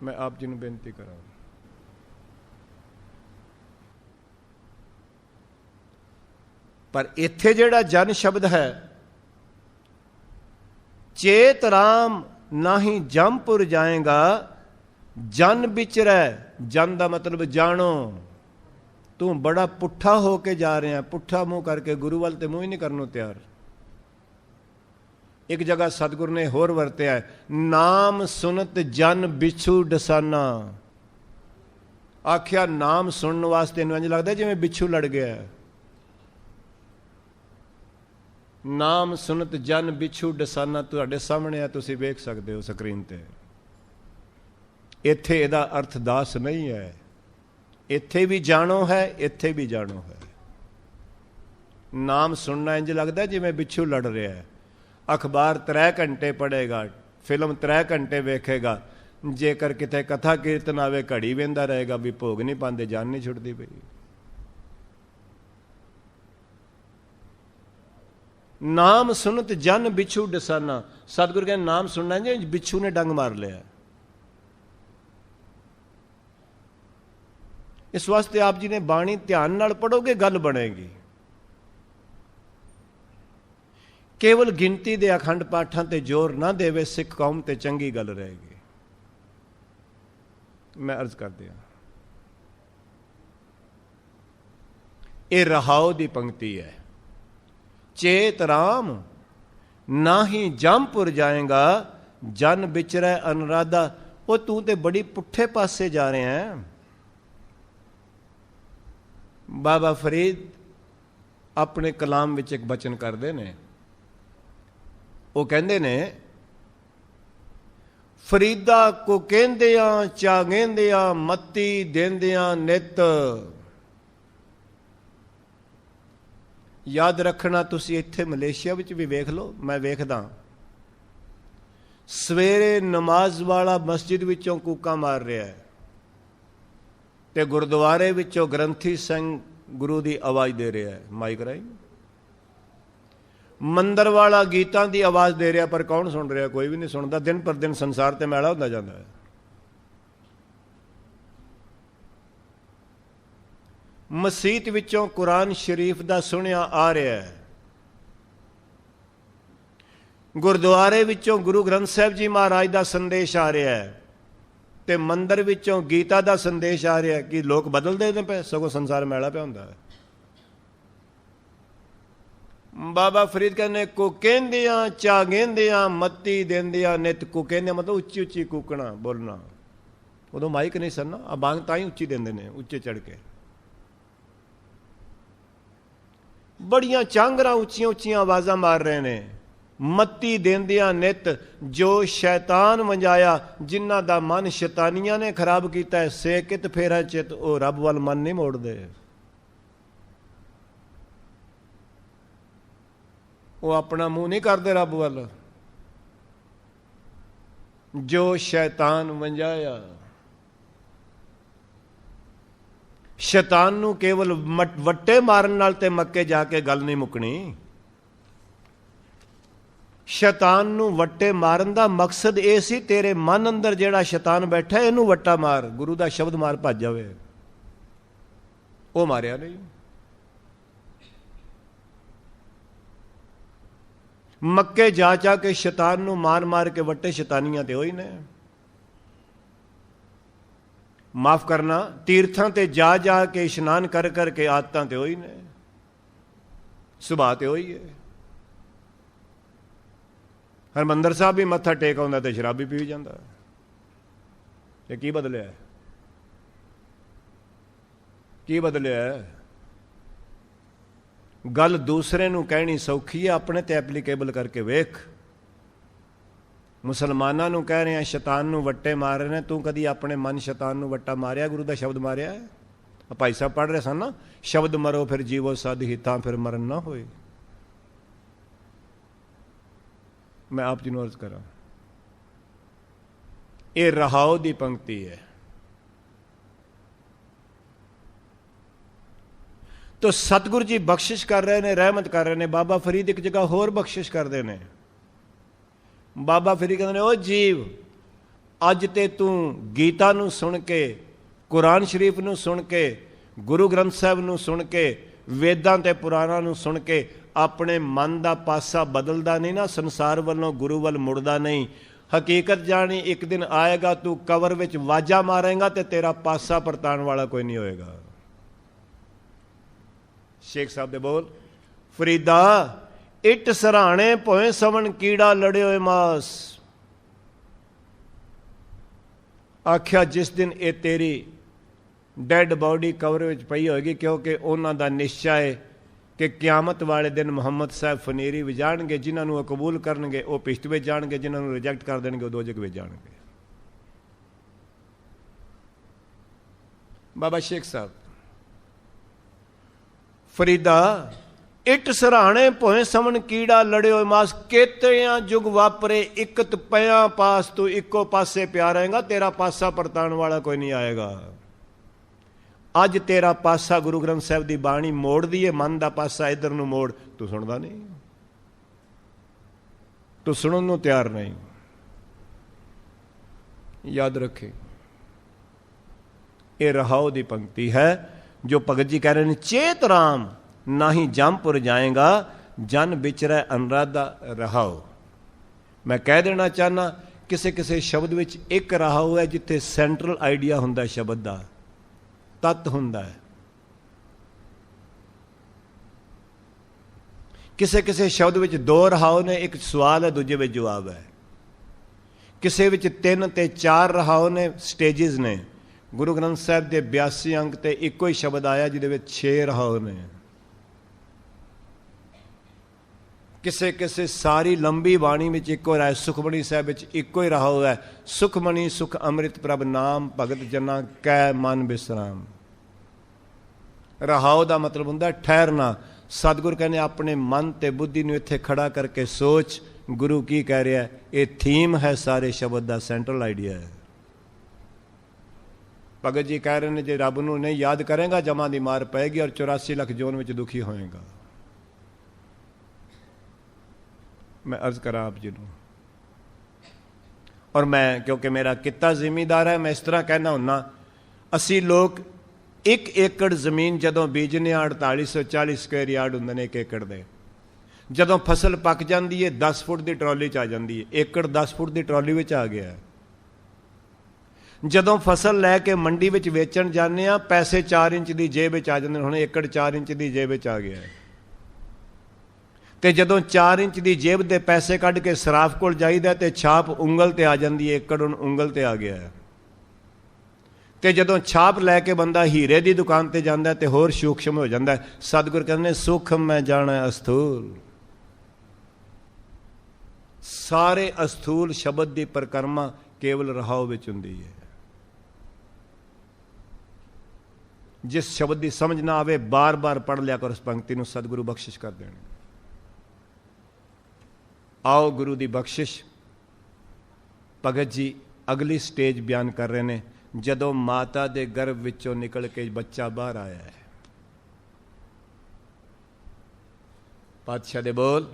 मैं आप जी नूं बेनती करा, पर इत्थे जेड़ा जन शब्द है, चेत राम नाही जमपुर जाएगा, जन बिचरै, जन का मतलब जानो। तू बड़ा पुट्ठा होके जा रहे हैं, पुट्ठा मुंह करके गुरु वाल ते मुंह ही नहीं करने तैयार। एक जगह सतगुरु ने होर वरत्या है, नाम सुनत जन बिछू डसाना। आख्या नाम सुनने वास्ते इंज लगता जिवें बिच्छू लड़ गया है। नाम सुनत जन बिछू डसाना तुहाडे सामने है, तुसीं वेख सकते हो स्क्रीन ते। इत्थे इहदा अर्थ दास नहीं है, इत्थे भी जानो है, इत्थे भी जानो है। नाम सुनना इंज लगता जिवें बिच्छू लड़ रहा है। अखबार 3 घंटे पढ़ेगा, फिल्म 3 घंटे वेखेगा, जेकर किते कथा कीर्तन आवे घड़ी वेंदा रहेगा भी भोग नहीं पाते, जान नहीं छुटती पई। नाम सुनत जन बिच्छू डसाना, सतगुरु कहते नाम सुनना जी बिच्छू ने डंग मार लिया। इस वास्ते आप जी ने बाणी ध्यान नाल पढ़ोगे गल बनेगी। केवल गिनती दे अखंड पाठां ते जोर ना देवे सिख कौम ते चंगी गल रहेगी। मैं अर्ज कर दिया, ये रहाओ दी पंक्ति है। चेत राम नाही जमपुर जाएगा, जन बिचरै अनुराधा। वो तू ते बड़ी पुट्ठे पासे जा रहे हैं। बाबा फरीद अपने कलाम विच एक बचन करते ने, वो कहते ने, फरीदा को कहंदियां चागेंदियां मत्ती देंदियां नित। याद रखना, तुसी इत्थे मलेशिया विच भी वेख लो, मैं वेखदा सवेरे नमाज वाला मस्जिद विचों कूका मार रहा है ते गुरुद्वारे विचों ग्रंथी सिंह गुरु की आवाज़ दे रहा है माइक राही। मंदिर वाला गीतां की आवाज़ दे रहा, पर कौन सुन रहा? कोई भी नहीं सुनता। दिन पर दिन संसार ते मैला होंदा जांदा है। मसीत विचों कुरान शरीफ दा सुनिया आ रहा है, गुरुद्वारे विचों गुरु ग्रंथ साहिब जी महाराज दा संदेश आ रहा है, ते मंदिर विचों गीता दा संदेश आ रहा है। कि लोग बदलते हैं पे, सगों संसार मैला पे होंदा है। ਬਾਬਾ ਫਰੀਦ ਕਹਿੰਦੇ ਕੁਕੇਂਦਿਆਂ ਚਾਗੇਂਦਿਆਂ ਮੱਤੀ ਦੇਂਦਿਆਂ ਨਿਤ ਕੁਕੇਂਦਿਆਂ ਮਤਲਬ ਉੱਚੀ ਉੱਚੀ ਕੂਕਣਾ ਬੋਲਣਾ। ਉਦੋਂ ਮਾਈਕ ਨਹੀਂ ਸਨ ਨਾ, ਆ ਬਾਂਗ ਤਾਂ ਹੀ ਉੱਚੀ ਦਿੰਦੇ ਨੇ, ਉੱਚੇ ਚੜ ਕੇ। ਬੜੀਆਂ ਚਾਂਗਰਾਂ ਉੱਚੀਆਂ ਉੱਚੀਆਂ ਆਵਾਜ਼ਾਂ ਮਾਰ ਰਹੇ ਨੇ। ਮੱਤੀ ਦੇਂਦਿਆਂ ਨਿਤ ਜੋ ਸ਼ੈਤਾਨ ਵੰਜਾਇਆ, ਜਿਨ੍ਹਾਂ ਦਾ ਮਨ ਸ਼ੈਤਾਨੀਆਂ ਨੇ ਖਰਾਬ ਕੀਤਾ ਹੈ, ਸੇਕਿਤ ਫੇਰਾ ਚਿਤ, ਉਹ ਰੱਬ ਵੱਲ ਮਨ ਨਹੀਂ ਮੋੜਦੇ। ਉਹ ਆਪਣਾ ਮੂੰਹ ਨਹੀਂ ਕਰਦੇ ਰੱਬ ਵੱਲ। ਜੋ ਸ਼ੈਤਾਨ ਵੰਜਾਇਆ, ਸ਼ੈਤਾਨ ਨੂੰ ਕੇਵਲ ਵੱਟੇ ਮਾਰਨ ਨਾਲ ਤੇ ਮੱਕੇ ਜਾ ਕੇ ਗੱਲ ਨਹੀਂ ਮੁੱਕਣੀ। ਸ਼ੈਤਾਨ ਨੂੰ ਵੱਟੇ ਮਾਰਨ ਦਾ ਮਕਸਦ ਇਹ ਸੀ, ਤੇਰੇ ਮਨ ਅੰਦਰ ਜਿਹੜਾ ਸ਼ੈਤਾਨ ਬੈਠਾ ਇਹਨੂੰ ਵੱਟਾ ਮਾਰ, ਗੁਰੂ ਦਾ ਸ਼ਬਦ ਮਾਰ ਭੱਜ ਜਾਵੇ। ਉਹ ਮਾਰਿਆ ਨਹੀਂ। ਮੱਕੇ ਜਾ ਜਾ ਕੇ ਸ਼ੈਤਾਨ ਨੂੰ ਮਾਰ ਮਾਰ ਕੇ ਵੱਟੇ ਸ਼ੈਤਾਨੀਆਂ ਤੇ ਹੋਈ ਨੇ। ਮਾਫ ਕਰਨਾ, ਤੀਰਥਾਂ ਤੇ ਜਾ ਜਾ ਕੇ ਇਸ਼ਨਾਨ ਕਰ ਕਰਕੇ ਆਦਤਾਂ ਤੇ ਹੋਈ ਨੇ, ਸੁਭਾਅ ਤੇ ਹੋਈ ਹੈ। ਹਰਿਮੰਦਰ ਸਾਹਿਬ ਵੀ ਮੱਥਾ ਟੇਕ ਆਉਂਦਾ ਤੇ ਸ਼ਰਾਬੀ ਪੀ ਜਾਂਦਾ। ਇਹ ਕੀ ਬਦਲਿਆ? ਕੀ ਬਦਲਿਆ? ਗੱਲ ਦੂਸਰੇ ਨੂੰ ਕਹਿਣੀ ਸੌਖੀ ਹੈ, ਆਪਣੇ ਤੇ ਐਪਲੀਕੇਬਲ ਕਰਕੇ ਵੇਖ। ਮੁਸਲਮਾਨਾਂ ਨੂੰ ਕਹਿ ਰਹੇ ਆ ਸ਼ੈਤਾਨ ਨੂੰ ਵੱਟੇ ਮਾਰ ਰਹੇ ਨੇ, ਤੂੰ ਕਦੀ ਆਪਣੇ ਮਨ ਸ਼ੈਤਾਨ ਨੂੰ ਵੱਟਾ ਮਾਰਿਆ? ਗੁਰੂ ਦਾ ਸ਼ਬਦ ਮਾਰਿਆ ਹੈ? ਭਾਈ ਸਾਹਿਬ ਪੜ੍ਹ ਰਹੇ ਸਨ ਨਾ, ਸ਼ਬਦ ਮਰੋ ਫਿਰ ਜੀਵੋ ਸਦ ਹੀ, ਤਾਂ ਫਿਰ ਮਰਨ ਨਾ ਹੋਏ। ਮੈਂ ਆਪ ਜੀ ਨੂੰ ਅਰਜ਼ ਕਰਾਂ, ਇਹ ਰਹਾਓ ਦੀ ਪੰਕਤੀ ਹੈ। ਤੋ ਸਤਿਗੁਰੂ ਜੀ ਬਖਸ਼ਿਸ਼ ਕਰ ਰਹੇ ਨੇ, ਰਹਿਮਤ ਕਰ ਰਹੇ ਨੇ। ਬਾਬਾ ਫਰੀਦ ਇੱਕ ਜਗ੍ਹਾ ਹੋਰ ਬਖਸ਼ਿਸ਼ ਕਰਦੇ ਨੇ। ਬਾਬਾ ਫਰੀਦ ਕਹਿੰਦੇ ਨੇ, ਉਹ ਜੀਵ, ਅੱਜ ਤੇ ਤੂੰ ਗੀਤਾ ਨੂੰ ਸੁਣ ਕੇ, ਕੁਰਾਨ ਸ਼ਰੀਫ ਨੂੰ ਸੁਣ ਕੇ, ਗੁਰੂ ਗ੍ਰੰਥ ਸਾਹਿਬ ਨੂੰ ਸੁਣ ਕੇ, ਵੇਦਾਂ ਤੇ ਪੁਰਾਣਾਂ ਨੂੰ ਸੁਣ ਕੇ ਆਪਣੇ ਮਨ ਦਾ ਪਾਸਾ ਬਦਲਦਾ ਨਹੀਂ ਨਾ, ਸੰਸਾਰ ਵੱਲੋਂ ਗੁਰੂ ਵੱਲ ਮੁੜਦਾ ਨਹੀਂ। ਹਕੀਕਤ ਜਾਣੀ, ਇੱਕ ਦਿਨ ਆਏਗਾ ਤੂੰ ਕਬਰ ਵਿੱਚ ਵਾਜਾ ਮਾਰੇਗਾ ਤੇ ਤੇਰਾ ਪਾਸਾ ਪਰਤਾਣ ਵਾਲਾ ਕੋਈ ਨਹੀਂ ਹੋਏਗਾ। ਸ਼ੇਖ ਸਾਹਿਬ ਦੇ ਬੋਲ, ਫਰੀਦਾ ਇੱਟ ਸਰਾਣੇ ਭੋਏ ਸਵਣ ਕੀੜਾ ਲੜਿਓ ਮਾਸ। ਆਖਿਆ ਜਿਸ ਦਿਨ ਇਹ ਤੇਰੀ ਡੈਡ ਬਾਡੀ ਕਬਰ ਵਿੱਚ ਪਈ ਹੋਏਗੀ, ਕਿਉਂਕਿ ਉਹਨਾਂ ਦਾ ਨਿਸ਼ਚਾ ਹੈ ਕਿ ਕਿਆਮਤ ਵਾਲੇ ਦਿਨ ਮੁਹੰਮਦ ਸਾਹਿਬ ਫਨੇਰੀ ਵਿੱਚ ਜਾਣਗੇ। ਜਿਨ੍ਹਾਂ ਨੂੰ ਉਹ ਕਬੂਲ ਕਰਨਗੇ ਉਹ ਪਿਸ਼ਤ ਵਿੱਚ ਜਾਣਗੇ, ਜਿਨ੍ਹਾਂ ਨੂੰ ਰਿਜੈਕਟ ਕਰ ਦੇਣਗੇ ਉਹ ਦੋਜ਼ਖ ਵਿੱਚ ਜਾਣਗੇ। ਬਾਬਾ ਸ਼ੇਖ ਸਾਹਿਬ, ਫਰੀਦਾ ਇੱਟ ਸਰਾਣੇ ਭੋਏ ਸਮਣ ਕੀੜਾ ਲੜਿਓ ਮਾਸ। ਕੇਤਿਆਂ ਯੁਗ ਵਾਪਰੇ ਇਕਤ ਪਿਆ ਪਾਸ, ਤੂੰ ਇੱਕੋ ਪਾਸੇ ਪਿਆ ਰਹੇਗਾ, ਤੇਰਾ ਪਾਸਾ ਪਰਤਾਣ ਵਾਲਾ ਕੋਈ ਨਹੀਂ ਆਏਗਾ। ਅੱਜ ਤੇਰਾ ਪਾਸਾ ਗੁਰੂ ਗ੍ਰੰਥ ਸਾਹਿਬ ਦੀ ਬਾਣੀ ਮੋੜਦੀ ਏ, ਮਨ ਦਾ ਪਾਸਾ ਇੱਧਰ ਨੂੰ ਮੋੜ, ਤੂੰ ਸੁਣਦਾ ਨਹੀਂ, ਤੂੰ ਸੁਣਨ ਨੂੰ ਤਿਆਰ ਨਹੀਂ। ਯਾਦ ਰੱਖੇ, ਇਹ ਰਹਾਓ ਦੀ ਪੰਕਤੀ ਹੈ ਜੋ ਭਗਤ ਜੀ ਕਹਿ ਰਹੇ ਨੇ, ਚੇਤ ਰਾਮ ਨਾਹੀਂ ਜੰਮਪੁਰ ਜਾਏਗਾ, ਜਨ ਵਿਚਰੈ ਅਨਰਾਧਾ ਰਹਾਓ। ਮੈਂ ਕਹਿ ਦੇਣਾ ਚਾਹੁੰਦਾ, ਕਿਸੇ ਕਿਸੇ ਸ਼ਬਦ ਵਿੱਚ ਇੱਕ ਰਹਾਓ ਹੈ ਜਿੱਥੇ ਸੈਂਟਰਲ ਆਈਡੀਆ ਹੁੰਦਾ ਸ਼ਬਦ ਦਾ, ਤੱਤ ਹੁੰਦਾ ਹੈ। ਕਿਸੇ ਕਿਸੇ ਸ਼ਬਦ ਵਿੱਚ ਦੋ ਰਹਾਓ ਨੇ, ਇੱਕ ਸਵਾਲ ਹੈ ਦੂਜੇ ਵਿੱਚ ਜਵਾਬ ਹੈ। ਕਿਸੇ ਵਿੱਚ 3 ਤੇ 4 ਰਹਾਓ ਨੇ, ਸਟੇਜਿਸ ਨੇ। ਗੁਰੂ ਗ੍ਰੰਥ ਸਾਹਿਬ ਦੇ 82 ਅੰਕ ਤੇ ਇੱਕੋ ਹੀ ਸ਼ਬਦ ਆਇਆ ਜਿਹਦੇ ਵਿੱਚ 6 ਰਹਾਓ ਨੇ। ਕਿਸੇ ਕਿਸੇ ਸਾਰੀ ਲੰਬੀ ਬਾਣੀ ਵਿੱਚ ਇੱਕੋ ਰਾਏ। ਸੁਖਮਣੀ ਸਾਹਿਬ ਵਿੱਚ ਇੱਕੋ ਹੀ ਰਹਾਓ ਹੈ, ਸੁਖਮਣੀ ਸੁਖ ਅੰਮ੍ਰਿਤ ਪ੍ਰਭ ਨਾਮ, ਭਗਤ ਜਨਾਂ ਕੈ ਮਨ ਬਿਸਰਾਮ। ਰਹਾਓ ਦਾ ਮਤਲਬ ਹੁੰਦਾ ਠਹਿਰਨਾ। ਸਤਿਗੁਰ ਕਹਿੰਦੇ ਆਪਣੇ ਮਨ ਤੇ ਬੁੱਧੀ ਨੂੰ ਇੱਥੇ ਖੜਾ ਕਰਕੇ ਸੋਚ, ਗੁਰੂ ਕੀ ਕਹਿ ਰਿਹਾ। ਇਹ ਥੀਮ ਹੈ ਸਾਰੇ ਸ਼ਬਦ ਦਾ, ਸੈਂਟਰਲ ਆਈਡੀਆ ਹੈ। ਭਗਤ ਜੀ ਕਹਿ ਰਹੇ ਨੇ, ਜੇ ਰੱਬ ਨੂੰ ਨਹੀਂ ਯਾਦ ਕਰੇਗਾ ਜਮਾਂ ਦੀ ਮਾਰ ਪਏਗੀ ਔਰ 84 ਲੱਖ ਜੋਨ ਵਿੱਚ ਦੁਖੀ ਹੋਏਗਾ। ਮੈਂ ਅਰਜ਼ ਕਰਾਂ ਆਪ ਜੀ ਨੂੰ, ਔਰ ਮੈਂ ਕਿਉਂਕਿ ਮੇਰਾ ਕਿੱਤਾ ਜ਼ਿਮੀਦਾਰ ਹੈ, ਮੈਂ ਇਸ ਤਰ੍ਹਾਂ ਕਹਿਣਾ ਹੁੰਨਾ, ਅਸੀਂ ਲੋਕ 1 ਏਕੜ ਜ਼ਮੀਨ ਜਦੋਂ ਬੀਜਨੇ 4840 ਸਕੁਅਰ ਯਾਰਡ ਹੁੰਦੇ ਨੇ 1 ਏਕੜ ਦੇ। ਜਦੋਂ ਫਸਲ ਪੱਕ ਜਾਂਦੀ ਹੈ 10 ਫੁੱਟ ਦੀ ਟਰਾਲੀ 'ਚ ਆ ਜਾਂਦੀ ਹੈ। ਏਕੜ 10 ਫੁੱਟ ਦੀ ਟਰਾਲੀ ਵਿੱਚ ਆ ਗਿਆ। ਜਦੋਂ ਫਸਲ ਲੈ ਕੇ ਮੰਡੀ ਵਿੱਚ ਵੇਚਣ ਜਾਂਦੇ ਆ, ਪੈਸੇ 4 ਇੰਚ ਦੀ ਜੇਬ ਵਿੱਚ ਆ ਜਾਂਦੇ ਨੇ। ਹੁਣ ਏਕੜ 4 ਇੰਚ ਦੀ ਜੇਬ ਵਿੱਚ ਆ ਗਿਆ। ਤੇ ਜਦੋਂ 4 ਇੰਚ ਦੀ ਜੇਬ ਦੇ ਪੈਸੇ ਕੱਢ ਕੇ ਸਰਾਫ ਕੋਲ ਜਾਈਦਾ ਤੇ ਛਾਪ ਉਂਗਲ ਤੇ ਆ ਜਾਂਦੀ ਹੈ, ਏਕੜ ਉਂਗਲ ਤੇ ਆ ਗਿਆ ਹੈ। ਤੇ ਜਦੋਂ ਛਾਪ ਲੈ ਕੇ ਬੰਦਾ ਹੀਰੇ ਦੀ ਦੁਕਾਨ ਤੇ ਜਾਂਦਾ ਤੇ ਹੋਰ ਸੂਖਮ ਹੋ ਜਾਂਦਾ। ਸਤਿਗੁਰ ਕਹਿੰਦੇ ਸੂਖਮ ਮੈਂ ਜਾਣਾ ਅਸਥੂਲ। ਸਾਰੇ ਅਸਥੂਲ ਸ਼ਬਦ ਦੀ ਪਰਿਕਰਮਾ ਕੇਵਲ ਰਹਾਉ ਵਿੱਚ ਹੁੰਦੀ ਹੈ। ਜਿਸ ਸ਼ਬਦ ਦੀ ਸਮਝ ਨਾ ਆਵੇ ਬਾਰ-ਬਾਰ ਪੜ੍ਹ ਲਿਆ ਕਰ ਉਸ ਪੰਕਤੀ ਨੂੰ, ਸਤਿਗੁਰੂ ਬਖਸ਼ਿਸ਼ ਕਰ ਦੇਣ। ਆਓ ਗੁਰੂ ਦੀ ਬਖਸ਼ਿਸ਼। ਭਗਤ ਜੀ ਅਗਲੀ ਸਟੇਜ ਬਿਆਨ ਕਰ ਰਹੇ ਨੇ, ਜਦੋਂ ਮਾਤਾ ਦੇ ਗਰਭ ਵਿੱਚੋਂ ਨਿਕਲ ਕੇ ਬੱਚਾ ਬਾਹਰ ਆਇਆ ਹੈ। ਪਾਤਸ਼ਾਹ ਦੇ ਬੋਲ,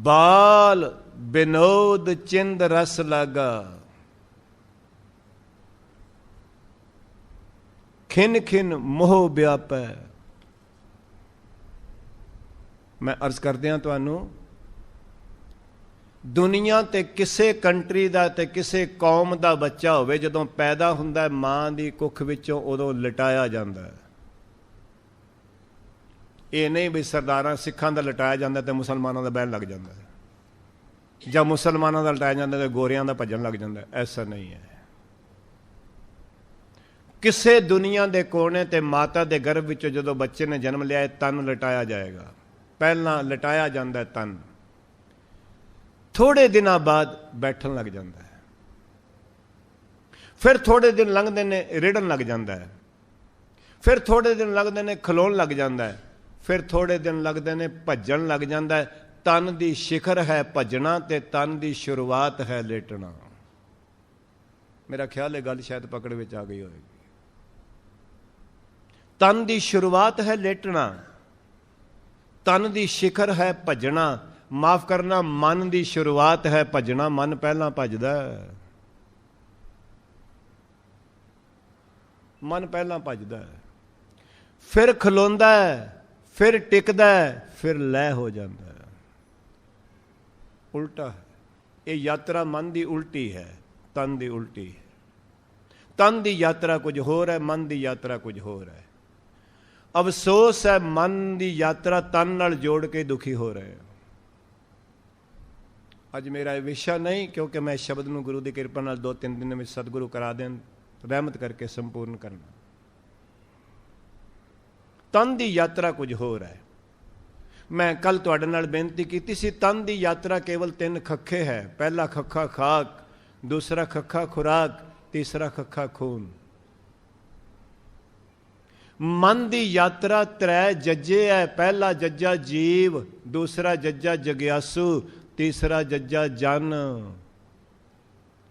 ਬਾਲ ਬਿਨੋਦ ਚਿੰਦ ਰਸ ਲਾਗਾ, ਖਿਨ ਖਿਨ ਮੋਹ ਵਿਆਪੈ। ਮੈਂ ਅਰਜ਼ ਕਰਦਿਆਂ ਤੁਹਾਨੂੰ, ਦੁਨੀਆ ਤੇ ਕਿਸੇ ਕੰਟਰੀ ਦਾ ਤੇ ਕਿਸੇ ਕੌਮ ਦਾ ਬੱਚਾ ਹੋਵੇ, ਜਦੋਂ ਪੈਦਾ ਹੁੰਦਾ ਮਾਂ ਦੀ ਕੁੱਖ ਵਿੱਚੋਂ ਉਦੋਂ ਲਟਾਇਆ ਜਾਂਦਾ ਹੈ। ਇਹ ਨਹੀਂ ਵੀ ਸਰਦਾਰਾਂ ਸਿੱਖਾਂ ਦਾ ਲਟਾਇਆ ਜਾਂਦਾ ਤੇ ਮੁਸਲਮਾਨਾਂ ਦਾ ਬਹਿਣ ਲੱਗ ਜਾਂਦਾ ਹੈ, ਜਾਂ ਮੁਸਲਮਾਨਾਂ ਦਾ ਲਟਾਇਆ ਜਾਂਦਾ ਤੇ ਗੋਰਿਆਂ ਦਾ ਭੱਜਣ ਲੱਗ ਜਾਂਦਾ। ਐਸਾ ਨਹੀਂ ਹੈ। ਕਿਸੇ ਦੁਨੀਆ ਦੇ ਕੋਨੇ ਤੇ ਮਾਤਾ ਦੇ ਗਰਭ ਵਿੱਚੋਂ ਜਦੋਂ ਬੱਚੇ ਨੇ ਜਨਮ ਲਿਆ, ਤਨ ਲਟਾਇਆ ਜਾਏਗਾ। ਪਹਿਲਾਂ ਲਟਾਇਆ ਜਾਂਦਾ ਤਨ, ਥੋੜੇ ਦਿਨਾਂ ਬਾਅਦ ਬੈਠਣ ਲੱਗ ਜਾਂਦਾ ਹੈ। ਫਿਰ ਥੋੜੇ ਦਿਨ ਲੰਘਦੇ ਨੇ, ਰਿੜਨ ਲੱਗ ਜਾਂਦਾ ਹੈ। ਫਿਰ ਥੋੜੇ ਦਿਨ ਲੱਗਦੇ ਨੇ, ਖਲੋਣ ਲੱਗ ਜਾਂਦਾ ਹੈ। ਫਿਰ ਥੋੜੇ ਦਿਨ ਲੱਗਦੇ ਨੇ, ਭੱਜਣ ਲੱਗ ਜਾਂਦਾ ਹੈ। ਤਨ ਦੀ ਸਿਖਰ ਹੈ ਭੱਜਣਾ ਤੇ ਤਨ ਦੀ ਸ਼ੁਰੂਆਤ ਹੈ ਲੇਟਣਾ। ਮੇਰਾ ਖਿਆਲ ਹੈ ਗੱਲ ਸ਼ਾਇਦ ਪਕੜ ਵਿੱਚ ਆ ਗਈ ਹੋਵੇਗੀ। ਤਨ ਦੀ ਸ਼ੁਰੂਆਤ ਹੈ ਲੇਟਣਾ, ਤਨ ਦੀ ਸਿਖਰ ਹੈ ਭੱਜਣਾ। ਮਾਫ ਕਰਨਾ, ਮਨ ਦੀ ਸ਼ੁਰੂਆਤ ਹੈ ਭੱਜਣਾ। ਮਨ ਪਹਿਲਾਂ ਭੱਜਦਾ ਹੈ, ਮਨ ਪਹਿਲਾਂ ਭੱਜਦਾ ਹੈ, ਫਿਰ ਖਲੋਂਦਾ ਹੈ, ਫਿਰ ਟਿਕਦਾ ਹੈ, ਫਿਰ ਲੈਅ ਹੋ ਜਾਂਦਾ ਹੈ। ਉਲਟਾ ਹੈ ਇਹ ਯਾਤਰਾ, ਮਨ ਦੀ ਉਲਟੀ ਹੈ, ਤਨ ਦੀ ਉਲਟੀ ਹੈ। ਤਨ ਦੀ ਯਾਤਰਾ ਕੁਝ ਹੋਰ ਹੈ, ਮਨ ਦੀ ਯਾਤਰਾ ਕੁਝ ਹੋਰ ਹੈ। ਅਫਸੋਸ ਹੈ, ਮਨ ਦੀ ਯਾਤਰਾ ਤਨ ਨਾਲ ਜੋੜ ਕੇ ਦੁਖੀ ਹੋ ਰਹੇ ਹੋ। ਅੱਜ ਮੇਰਾ ਇਹ ਵਿਸ਼ਾ ਨਹੀਂ, ਕਿਉਂਕਿ ਮੈਂ ਸ਼ਬਦ ਨੂੰ ਗੁਰੂ ਦੀ ਕਿਰਪਾ ਨਾਲ 2-3 ਦਿਨ ਵਿੱਚ ਸਤਿਗੁਰੂ ਕਰਾ ਦੇਣ, ਰਹਿਮਤ ਕਰਕੇ ਸੰਪੂਰਨ ਕਰਨਾ। ਤਨ ਦੀ ਯਾਤਰਾ ਕੁਝ ਹੋਰ ਹੈ। ਮੈਂ ਕੱਲ ਤੁਹਾਡੇ ਨਾਲ ਬੇਨਤੀ ਕੀਤੀ ਸੀ, ਤਨ ਦੀ ਯਾਤਰਾ ਕੇਵਲ 3 ਖੱਖੇ ਹੈ। ਪਹਿਲਾ ਖੱਖਾ ਖਾਕ, ਦੂਸਰਾ ਖੱਖਾ ਖੁਰਾਕ, ਤੀਸਰਾ ਖੱਖਾ ਖੂਨ। ਮਨ ਦੀ ਯਾਤਰਾ 3 ਜੱਜੇ ਹੈ। ਪਹਿਲਾ ਜੱਜਾ ਜੀਵ, ਦੂਸਰਾ ਜੱਜਾ ਜਗਿਆਸੂ, ਤੀਸਰਾ ਜੱਜਾ ਜਨ।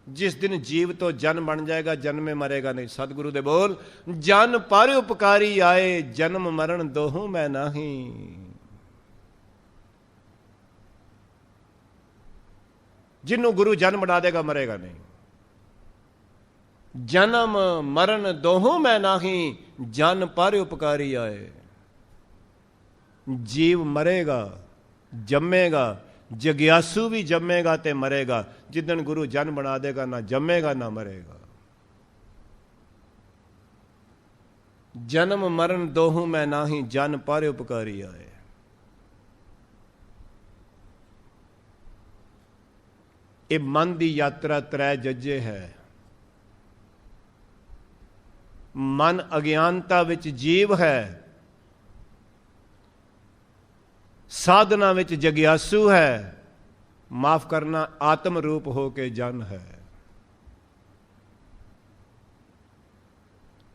ਜਿਸ ਦਿਨ ਜੀਵ ਤੋਂ ਜਨ ਬਣ ਜਾਏਗਾ, ਜਨਮੇ ਮਰੇਗਾ ਨਹੀਂ। ਸਤਿਗੁਰੂ ਦੇ ਬੋਲ, ਜਨ ਪਰ ਉਪਕਾਰੀ ਆਏ, ਜਨਮ ਮਰਨ ਦੋਹੂ ਮੈਂ ਨਹੀਂ। ਜਿਹਨੂੰ ਗੁਰੂ ਜਨ ਬਣਾ ਦੇਗਾ, ਮਰੇਗਾ ਨਹੀਂ। ਜਨਮ ਮਰਨ ਦੋਹੂ ਮੈਂ ਨਹੀਂ, ਜਨ ਪਰ ਉਪਕਾਰੀ ਆਏ। ਜੀਵ ਮਰੇਗਾ, ਜੰਮੇਗਾ, ਜਗਿਆਸੂ ਵੀ ਜੰਮੇਗਾ ਤੇ ਮਰੇਗਾ। ਜਿੱਦਣ ਗੁਰੂ ਜਨ ਬਣਾ ਦੇਗਾ, ਨਾ ਜੰਮੇਗਾ ਨਾ ਮਰੇਗਾ। ਜਨਮ ਮਰਨ ਦੋਹੂ ਮੈਂ ਨਾਹੀ, ਜਨ ਪਰ ਉਪਕਾਰੀ ਆਏ। ਇਹ ਮਨ ਦੀ ਯਾਤਰਾ 3 ਜੱਜੇ ਹੈ। ਮਨ ਅਗਿਆਨਤਾ ਵਿੱਚ ਜੀਵ ਹੈ, ਸਾਧਨਾ ਵਿੱਚ ਜਗਿਆਸੂ ਹੈ, ਮਾਫ ਕਰਨਾ ਆਤਮ ਰੂਪ ਹੋ ਕੇ ਜਨ ਹੈ।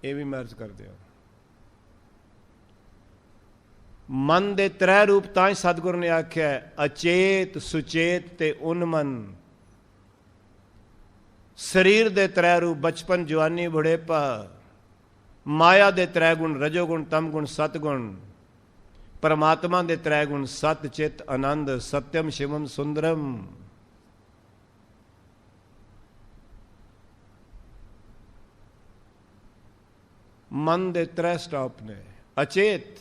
ਇਹ ਵੀ ਮੈਂ ਅਰਜ਼ ਕਰਦੇ ਹਾਂ। ਮਨ ਦੇ 3 ਰੂਪ ਤਾਂ ਹੀ ਸਤਿਗੁਰੂ ਨੇ ਆਖਿਆ, ਅਚੇਤ, ਸੁਚੇਤ ਤੇ ਉਨਮਨ। ਸਰੀਰ ਦੇ 3 ਰੂਪ, ਬਚਪਨ, ਜਵਾਨੀ, ਬੁਢੇਪਾ। ਮਾਇਆ ਦੇ 3 ਗੁਣ, ਰਜੋਗੁਣ, ਤਮਗੁਣ, ਸਤਗੁਣ। परमात्मा दे 3 गुण, सत चित आनंद, सत्यम शिवम सुंदरम। मन दे 3 स्टॉप ने। अचेत,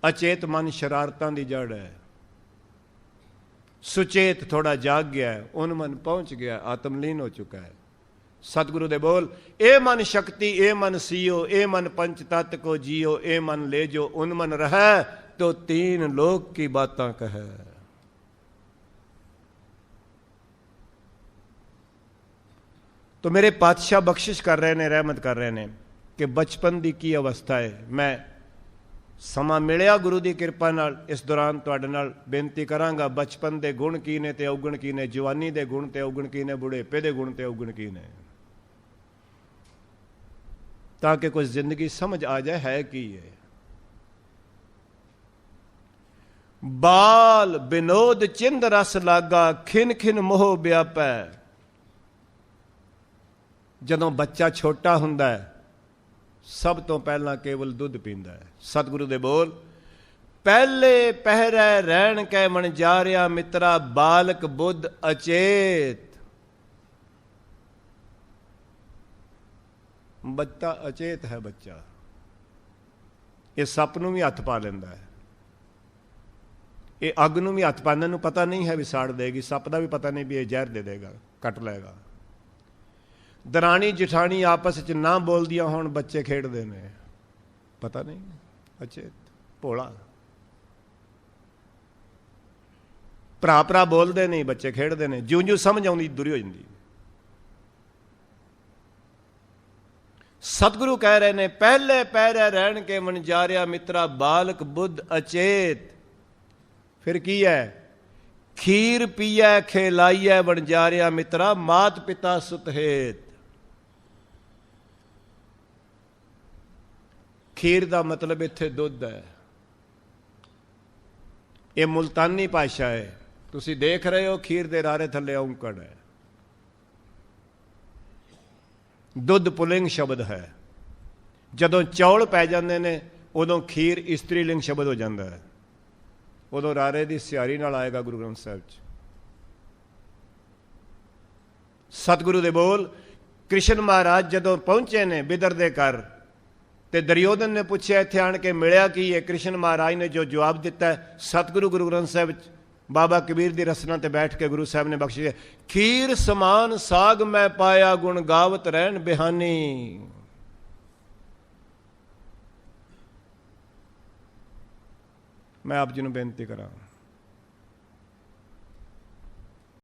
अचेत मन शरारतां दी जड़ है। सुचेत थोड़ा जाग गया है, उन्मन पहुंच गया, आत्मलीन हो चुका है। सतगुरु दे बोल, ए मन शक्ति, ए मन सीओ, ए मन पंच तत्व को जियो, ए मन ले जो उन मन रह तो तीन लोक की बातां कहे। तो मेरे पातशाह बख्शिश कर रहे ने, रहमत कर रहे ने कि बचपन दी की अवस्था है। मैं ਸਮਾਂ ਮਿਲਿਆ ਗੁਰੂ ਦੀ ਕਿਰਪਾ ਨਾਲ ਇਸ ਦੌਰਾਨ ਤੁਹਾਡੇ ਨਾਲ ਬੇਨਤੀ ਕਰਾਂਗਾ, ਬਚਪਨ ਦੇ ਗੁਣ ਕੀ ਨੇ ਤੇ ਔਗਣ ਕੀ ਨੇ, ਜਵਾਨੀ ਦੇ ਗੁਣ ਤੇ ਔਗਣ ਕੀ ਨੇ, ਬੁਢੇਪੇ ਦੇ ਗੁਣ ਤੇ ਔਗਣ ਕੀ ਨੇ, ਤਾਂ ਕਿ ਕੁਝ ਜ਼ਿੰਦਗੀ ਸਮਝ ਆ ਜਾਏ ਹੈ ਕੀ ਹੈ। ਬਾਲ ਬਿਨੋਦ ਚਿੰਦ ਰਸ ਲਾਗਾ, ਖਿਨ ਖਿਨ ਮੋਹ ਵਿਆਪੈ। ਜਦੋਂ ਬੱਚਾ ਛੋਟਾ ਹੁੰਦਾ ਹੈ ਸਭ ਤੋਂ ਪਹਿਲਾਂ ਕੇਵਲ ਦੁੱਧ ਪੀਂਦਾ ਹੈ। ਸਤਿਗੁਰੂ ਦੇ ਬੋਲ, ਪਹਿਲੇ ਪਹਿਰੇ ਰਹਿਣ ਕੈ ਮਣਜਾਰਿਆ ਮਿੱਤਰਾ, ਬਾਲਕ ਬੁੱਧ ਅਚੇਤ। ਬੱਚਾ ਅਚੇਤ ਹੈ, ਬੱਚਾ ਇਹ ਸੱਪ ਨੂੰ ਵੀ ਹੱਥ ਪਾ ਲੈਂਦਾ ਹੈ, ਇਹ ਅੱਗ ਨੂੰ ਵੀ ਹੱਥ ਪਾਉਣ ਨੂੰ ਪਤਾ ਨਹੀਂ ਹੈ ਵੀ ਸਾੜ ਦੇਗੀ, ਸੱਪ ਦਾ ਵੀ ਪਤਾ ਨਹੀਂ ਵੀ ਇਹ ਜ਼ਹਿਰ ਦੇ ਦੇਗਾ, ਕੱਟ ਲਏਗਾ। ਦਰਾਣੀ ਜਠਾਣੀ ਆਪਸ ਵਿੱਚ ਨਾ ਬੋਲਦੀਆਂ ਹੋਣ, ਬੱਚੇ ਖੇਡਦੇ ਨੇ, ਪਤਾ ਨਹੀਂ, ਅਚੇਤ ਭੋਲਾ। ਭਰਾ ਭਰਾ ਬੋਲਦੇ ਨਹੀਂ, ਬੱਚੇ ਖੇਡਦੇ ਨੇ, ਜਿਉਂ ਜਿਉਂ ਸਮਝ ਆਉਂਦੀ ਦੂਰੀ ਹੋ ਜਾਂਦੀ। ਸਤਿਗੁਰੂ ਕਹਿ ਰਹੇ ਨੇ, ਪਹਿਲੇ ਪਹਿਰੇ ਰਹਿਣ ਕੇ ਵਣਜਾਰਿਆ ਮਿੱਤਰਾ, ਬਾਲਕ ਬੁੱਧ ਅਚੇਤ। ਫਿਰ ਕੀ ਹੈ? ਖੀਰ ਪੀਐ ਖਿਲਾਈਐ ਵਣਜਾਰਿਆ ਮਿੱਤਰਾ, ਮਾਤ ਪਿਤਾ ਸੁਤ ਹੇਤ। ਖੀਰ ਦਾ ਮਤਲਬ ਇੱਥੇ ਦੁੱਧ ਹੈ। ਇਹ ਮੁਲਤਾਨੀ ਭਾਸ਼ਾ ਹੈ, ਤੁਸੀਂ ਦੇਖ ਰਹੇ ਹੋ ਖੀਰ ਦੇ ਰਾਰੇ ਥੱਲੇ ਔਂਕੜ ਹੈ। ਦੁੱਧ ਪੁਲਿੰਗ ਸ਼ਬਦ ਹੈ। ਜਦੋਂ ਚੌਲ ਪੈ ਜਾਂਦੇ ਨੇ ਉਦੋਂ ਖੀਰ ਇਸਤਰੀ ਲਿੰਗ ਸ਼ਬਦ ਹੋ ਜਾਂਦਾ ਹੈ, ਉਦੋਂ ਰਾਰੇ ਦੀ ਸਿਹਾਰੀ ਨਾਲ ਆਏਗਾ ਗੁਰੂ ਗ੍ਰੰਥ ਸਾਹਿਬ 'ਚ। ਸਤਿਗੁਰੂ ਦੇ ਬੋਲ, ਕ੍ਰਿਸ਼ਨ ਮਹਾਰਾਜ ਜਦੋਂ ਪਹੁੰਚੇ ਨੇ ਬਿਦਰ ਦੇ ਘਰ ਤੇ ਦੁਰਯੋਧਨ ਨੇ ਪੁੱਛਿਆ ਇੱਥੇ ਆਣ ਕੇ ਮਿਲਿਆ ਕੀ ਹੈ? ਕ੍ਰਿਸ਼ਨ ਮਹਾਰਾਜ ਨੇ ਜੋ ਜਵਾਬ ਦਿੱਤਾ, ਸਤਿਗੁਰੂ ਗੁਰੂ ਗ੍ਰੰਥ ਸਾਹਿਬ 'ਚ ਬਾਬਾ ਕਬੀਰ ਦੀ ਰਸਨਾ ਤੇ ਬੈਠ ਕੇ ਗੁਰੂ ਸਾਹਿਬ ਨੇ ਬਖਸ਼ਿਆ, ਖੀਰ ਸਮਾਨ ਸਾਗ ਮੈਂ ਪਾਇਆ, ਗੁਣ ਗਾਵਤ ਰਹਿਣ ਬਿਹਾਨੀ। ਮੈਂ ਆਪ ਜੀ ਨੂੰ ਬੇਨਤੀ ਕਰਾਂ,